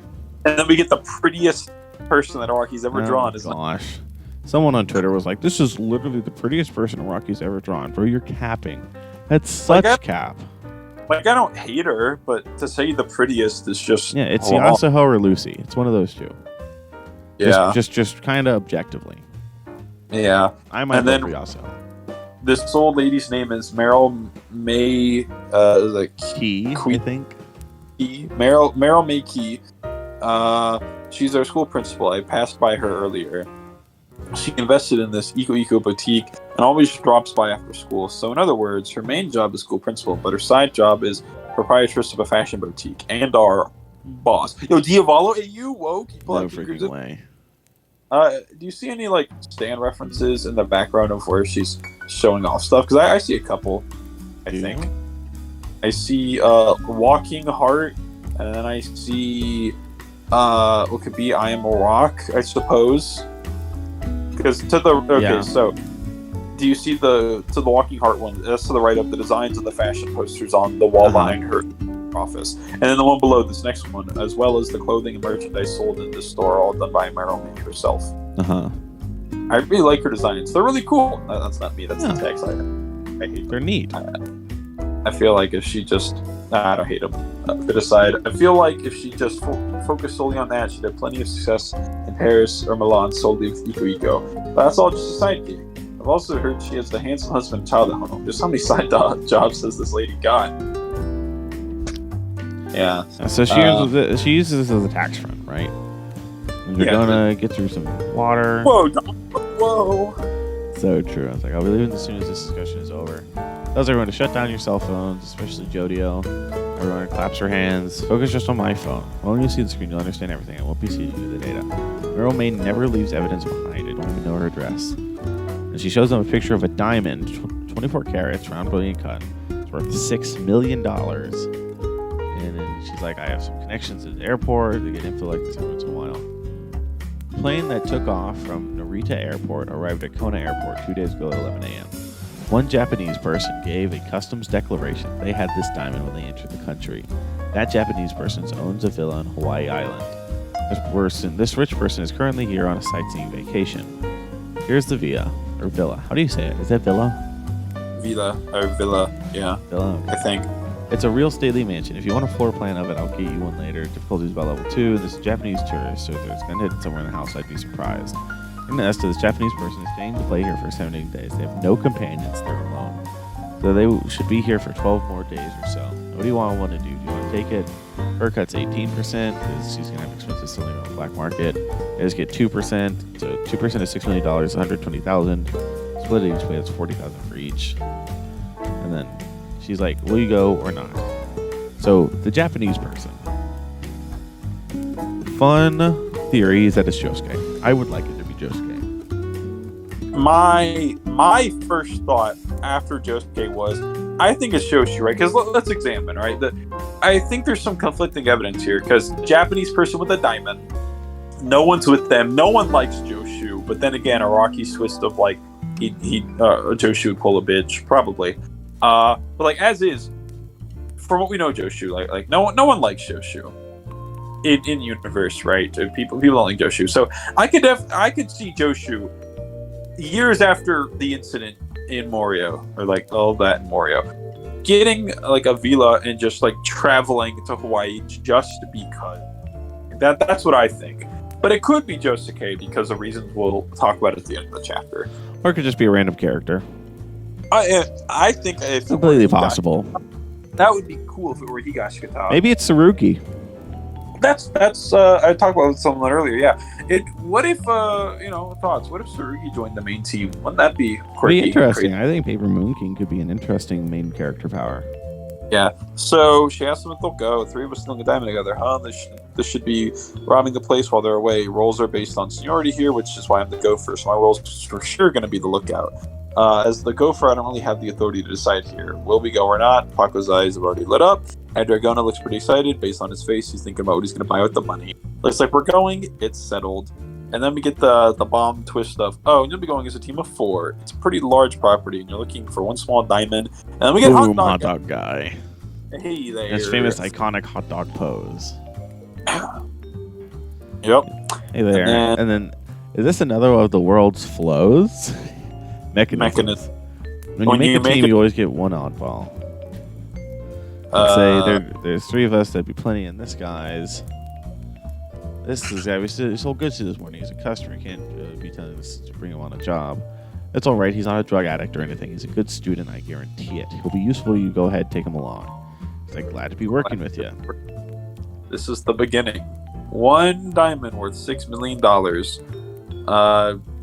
And then we get the prettiest person that Araki's ever drawn. Oh gosh. Someone on Twitter was like, this is literally the prettiest person Araki's ever drawn. Bro, you're capping. That's such cap. Like, I don't hate her, but to say the prettiest is just... Yeah, it's Yasuho or Lucy. It's one of those two. Yeah. Just kind of objectively. Yeah. I might And vote then- for Yasuho. This old lady's name is Meryl May... Key, I think. Meryl May Key. She's our school principal. I passed by her earlier. She invested in this Iko boutique and always drops by after school. So in other words, her main job is school principal, but her side job is proprietress of a fashion boutique and our boss. Yo, Diavolo, are you woke? No freaking way. Do you see any like Stan references in the background of where she's showing off stuff? Because I see a couple. I think I see Walking Heart, and then I see what could be I Am a Rock, I suppose. Because so do you see the Walking Heart one? That's to the right of the designs of the fashion posters on the wall behind her office, and then the one below this next one, as well as the clothing and merchandise sold in this store, all done by Meryl May herself. I really like her designs. They're really cool. That's not me. That's the text. I hate them. They're neat. I feel like if she just... I don't hate them. Bit aside, I feel like if she just focused solely on that, she'd have plenty of success in Paris or Milan solely with Iko. But that's all just a side gig. I've also heard she has the handsome husband and child at home. Just how many side jobs has this lady got? Yeah. So she uses this as a tax front, right? And you're gonna get through some water. Whoa. So true. I was like, I'll be leaving as soon as this discussion is over. Tells everyone to shut down your cell phones, especially Jodio. Everyone claps her hands. Focus just on my phone. When you see the screen, you'll understand everything. I won't be seeing you the data. Meryl May never leaves evidence behind. I don't even know her address. And she shows them a picture of a diamond, 24 carats, round brilliant cut. It's worth $6 million. And then she's like, I have some connections to the airport. They get info like this every once in a while. The plane that took off from Narita Airport arrived at Kona Airport 2 days ago at 11 a.m. One Japanese person gave a customs declaration they had this diamond when they entered the country. That Japanese person owns a villa on Hawaii Island. This rich person is currently here on a sightseeing vacation. Here's the villa. How do you say it? Is that villa? Villa, yeah. Villa. I think. It's a real stately mansion. If you want a floor plan of it, I'll get you one later. Difficulty is about level 2. This is a Japanese tourist, so if there's gonna hit somewhere in the house, I'd be surprised. As to this Japanese person is staying to play here for 70 days. They have no companions. They're alone. So they should be here for 12 more days or so. What do you want to do? Do you want to take it? Her cut's 18% because she's going to have expenses selling on the black market. They just get 2%. So 2% is $6 million, $120,000. Split it each way, that's $40,000 for each. And then she's like, will you go or not? So the Japanese person. Fun theory is that it's Josuke. I would like it to be Josuke. My first thought after Josuke was, I think it's Shoshu, right? Because let's examine, right? I think there's some conflicting evidence here, because Japanese person with a diamond, no one's with them. No one likes Joshu, but then again, Araki's twist of like Joshu would pull a bitch, probably. But like as is, from what we know, Joshu, like no one likes Joshu in universe, right? People don't like Joshu, so I could see Joshu years after the incident in Morio, or like all that in Morio, getting like a villa and just like traveling to Hawaii just because. That's what I think. But it could be Josuke because of reasons we'll talk about at the end of the chapter. Or it could just be a random character. I think it's completely possible. That would be cool if it were Higashikata. Maybe it's Tsurugi. That's I talked about someone earlier. Yeah. What if thoughts? What if Tsurugi joined the main team? Wouldn't that be quirky? Be interesting. I think Paper Moon King could be an interesting main character power. Yeah. So she asked them if they'll go. 3 of us stealing a diamond together, huh? This should be robbing the place while they're away. Rolls are based on seniority here, which is why I'm the gopher. So my roll's for sure going to be the lookout. As the gopher, I don't really have the authority to decide here. Will we go or not? Paco's eyes have already lit up. And Dragona looks pretty excited. Based on his face, he's thinking about what he's going to buy with the money. Looks like we're going. It's settled. And then we get the bomb twist of, and you'll be going as a team of 4. It's a pretty large property, and you're looking for one small diamond. And then we get hot dog guy. Hey there. His famous iconic hot dog pose. Yep. Hey there. And then is this another of the world's flows? Mechanism. When you make a team, you always get one oddball. Let's say there's 3 of us. There'd be plenty in this guy's. This is guy we sold goods to this morning. He's a customer. Can't be telling us to bring him on a job. It's all right. He's not a drug addict or anything. He's a good student. I guarantee it. He'll be useful. You go ahead, take him along. He's like, glad to be working with you. This is the beginning. 1 diamond worth $6 million.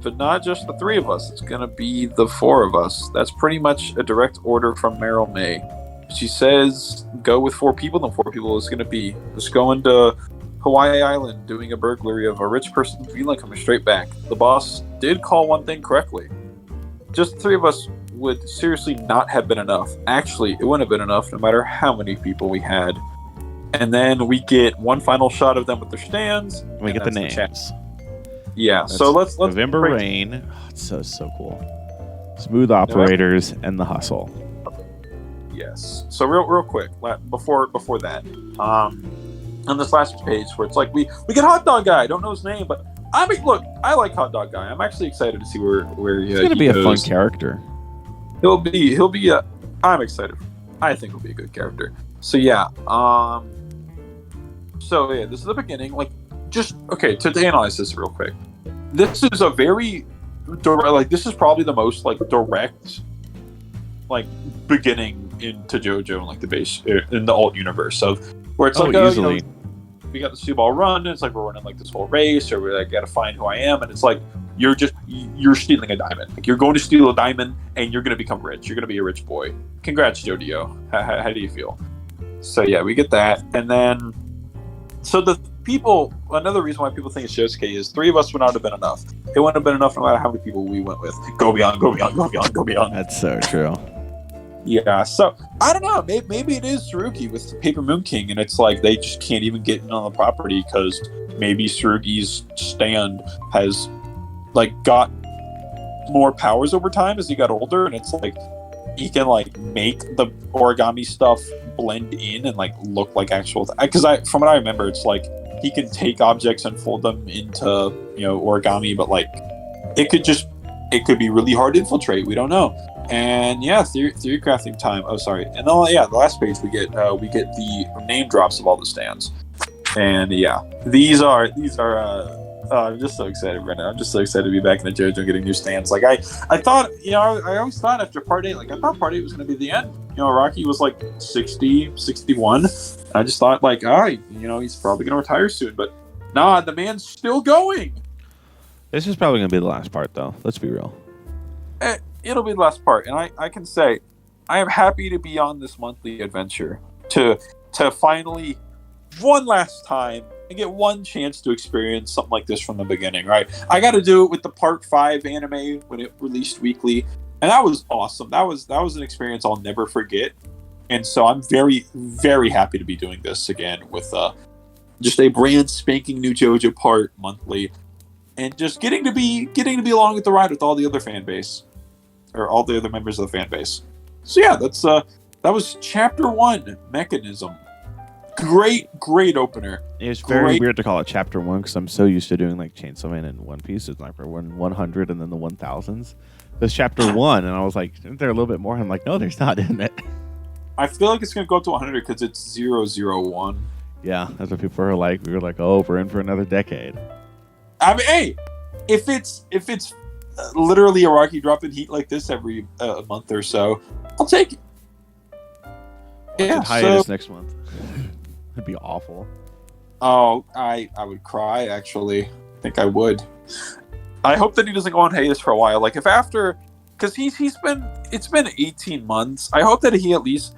But not just the 3 of us. It's gonna be the 4 of us. That's pretty much a direct order from Meryl May. She says, go with 4 people. Then 4 people is gonna be just going to Hawaii Island, doing a burglary of a rich person's villa, coming straight back. The boss did call one thing correctly. Just the 3 of us would seriously not have been enough. Actually, it wouldn't have been enough no matter how many people we had. And then we get one final shot of them with their stands. We get the names. Yeah, that's so let's November Rain. Oh, it's so cool. Smooth Operators and The Hustle. Yes. So real quick, before that, on this last page where it's like we get Hot Dog Guy. I don't know his name, but I like Hot Dog Guy. I'm actually excited to see where he's going to be goes. A fun character. He'll be I'm excited. I think he'll be a good character. So yeah. This is the beginning. Like, just okay to analyze this real quick. This is a very direct. Like, this is probably the most like direct, like beginning into JoJo and like the base in the alt universe of where it's easily. We got the Subal run, and it's like we're running like this whole race, or we like gotta find who I am, and it's like you're stealing a diamond. Like, you're going to steal a diamond, and you're gonna become rich. You're gonna be a rich boy. Congrats, JoJo. How do you feel? So yeah, we get that, and then so the people. Another reason why people think it's Josuke is 3 of us would not have been enough. It wouldn't have been enough no matter how many people we went with. Go beyond, go beyond, go beyond, go beyond. That's so true. Yeah, so I don't know. Maybe it is Tsurugi with the Paper Moon King, and it's like they just can't even get in on the property because maybe Tsurugi's stand has like got more powers over time as he got older, and it's like he can like make the origami stuff blend in and like look like actual. Because from what I remember, it's like he can take objects and fold them into origami, but like it could be really hard to infiltrate. We don't know. And yeah, theory crafting time. Oh, sorry. And then yeah, the last page we get the name drops of all the stands. And yeah, these are. I'm just so excited right now. I'm just so excited to be back in the JoJo getting new stands. Like I thought, I always thought after part 8, like I thought part 8 was going to be the end. Rocky was like 60, 61. I just thought like, he's probably going to retire soon. But nah, the man's still going. This is probably going to be the last part, though. Let's be real. It'll be the last part, and I can say, I am happy to be on this monthly adventure to finally, one last time, and get one chance to experience something like this from the beginning, right? I got to do it with the Part 5 anime when it released weekly, and that was awesome. That was an experience I'll never forget, and so I'm very, very happy to be doing this again with just a brand spanking new JoJo part monthly, and just getting to be along with the ride with all the other fan base, or all the other members of the fan base. So yeah, that was Chapter 1, Mechanism. Great opener. It's very weird to call it Chapter 1 because I'm so used to doing like Chainsaw Man and One Piece. It's like for 100 and then the 1000s. There's Chapter 1, and I was like, isn't there a little bit more? I'm like, no, there's not, isn't it? I feel like it's going to go up to 100 because it's 001. Yeah, that's what people are like. We were like, oh, we're in for another decade. I mean, hey, if it's literally a Rocky dropping heat like this every month or so, I'll take it. Yeah, hiatus next month. It'd be awful. Oh, I would cry, actually. I think I would. I hope that he doesn't go on hiatus for a while. Like, if after... Because it's been 18 months. I hope that he at least...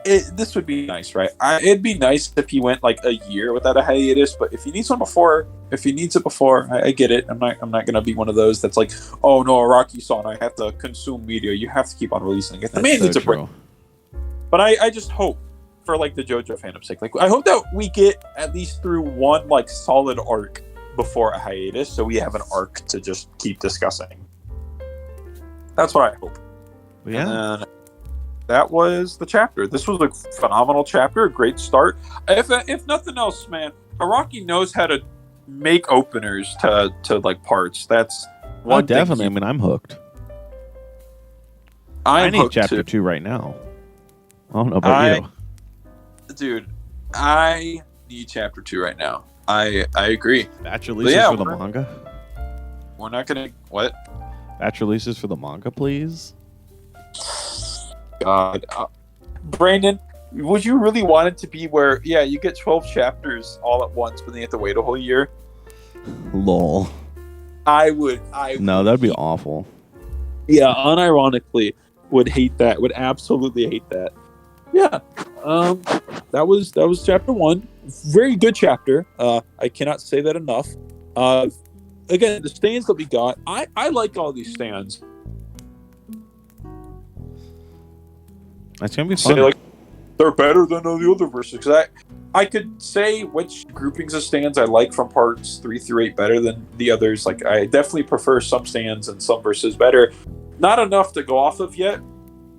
this would be nice, right? It'd be nice if he went, like, a year without a hiatus, but if he needs one before... If he needs it before, I get it. I'm not going to be one of those that's like, oh, no, Araki-san, I have to consume media. You have to keep on releasing it. The man needs a break. But I just hope, for like the JoJo fandom's sake, like I hope that we get at least through one like solid arc before a hiatus, so we have an arc to just keep discussing. That's what I hope. Yeah. And that was the chapter. This was a phenomenal chapter, a great start. If nothing else, man, Araki knows how to make openers to like parts. That's one. Oh, definitely. I mean, I'm hooked. I need Chapter 2 right now. I don't know about you. Dude, I need Chapter 2 right now. I agree. Batch releases for the manga? We're not going to... What? Batch releases for the manga, please? God. Brandon, would you really want it to be where, yeah, you get 12 chapters all at once, but then you have to wait a whole year? Lol. I would. No, that'd be awful. Yeah, unironically, would hate that. Would absolutely hate that. Yeah, that was Chapter 1. Very good chapter. I cannot say that enough. Again, the stands that we got, I like all these stands. That's gonna be fun. Like, they're better than the other verses. Because I could say which groupings of stands I like from parts 3 through 8 better than the others. Like, I definitely prefer some stands and some verses better. Not enough to go off of yet.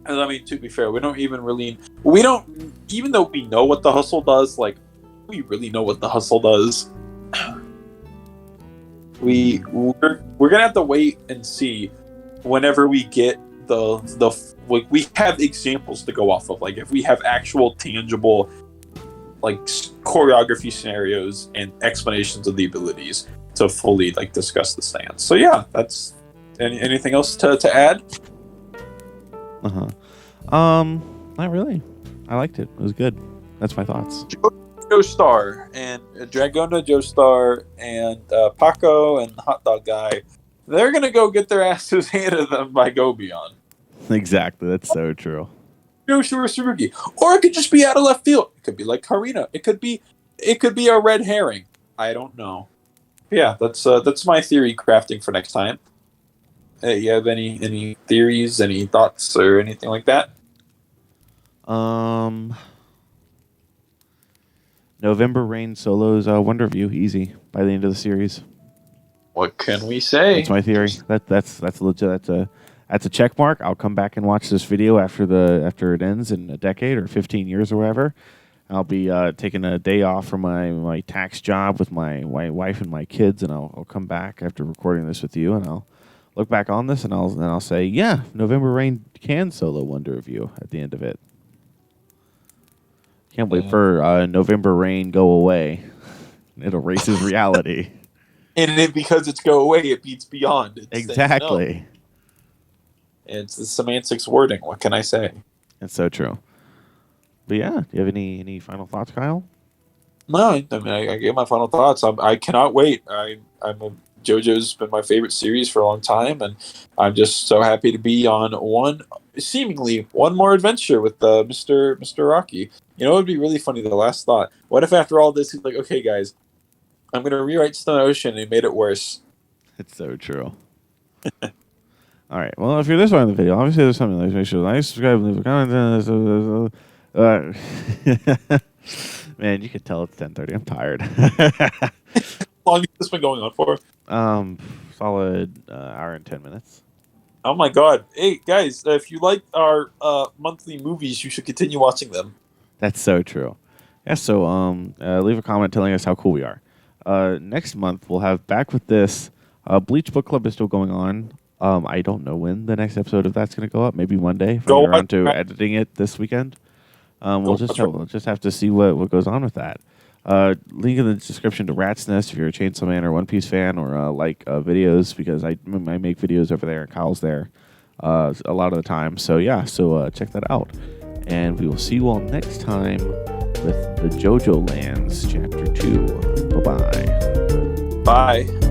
And I mean, to be fair, we don't, even though we know what the hustle does, like, we really know what the hustle does. We're gonna have to wait and see whenever we get like, we have examples to go off of. Like, if we have actual tangible, like, choreography scenarios and explanations of the abilities to fully, like, discuss the stance. So yeah, that's anything else to add? Not really. I liked it. It was good. That's my thoughts. Joestar and Dragona Joestar and Paco and Hot Dog Guy, they're gonna go get their asses handed to them by Go Beyond. Exactly. That's so true. Yoshua Tsurugi. Or it could just be out of left field. It could be like Karina. It could be a red herring. I don't know. Yeah, that's my theory crafting for next time. You have any theories, any thoughts, or anything like that? November Rain solos Wonder View easy by the end of the series. What can we say? That's my theory. That's legit. That's a check mark. I'll come back and watch this video after it ends in a decade or 15 years or whatever. I'll be taking a day off from my tax job with my wife and my kids, and I'll come back after recording this with you, and I'll look back on this and I'll say, yeah, November Rain can solo Wonder Review at the end of it. Can't wait for November Rain go away. It erases reality. And because it's go away, it beats Beyond. It says Exactly. no. It's the semantics wording. What can I say? It's so true. But yeah, do you have any final thoughts, Kyle? No, I mean, I gave my final thoughts. I cannot wait. JoJo's been my favorite series for a long time, and I'm just so happy to be on seemingly one more adventure with Mr. Rocky. You know, it would be really funny. The last thought: what if after all this, he's like, "Okay, guys, I'm going to rewrite Stone Ocean," and he made it worse. It's so true. All right. Well, if you're this far in the video, obviously there's something like make sure to like, subscribe, leave a comment. Man, you can tell it's 10:30. I'm tired. How long has this been going on for? Solid hour and 10 minutes. Oh my god! Hey guys, if you like our monthly movies, you should continue watching them. That's so true. Yeah. So leave a comment telling us how cool we are. Next month we'll have back with this. Bleach Book Club is still going on. I don't know when the next episode of that's going to go up. Maybe Monday. If I get around to editing it this weekend. We'll just have to see what goes on with that. Link in the description to Rat's Nest if you're a Chainsaw Man or One Piece fan or videos, because I make videos over there and Kyle's there a lot of the time. So yeah, check that out. And we will see you all next time with the JoJOLands Chapter 2. Bye-bye. Bye.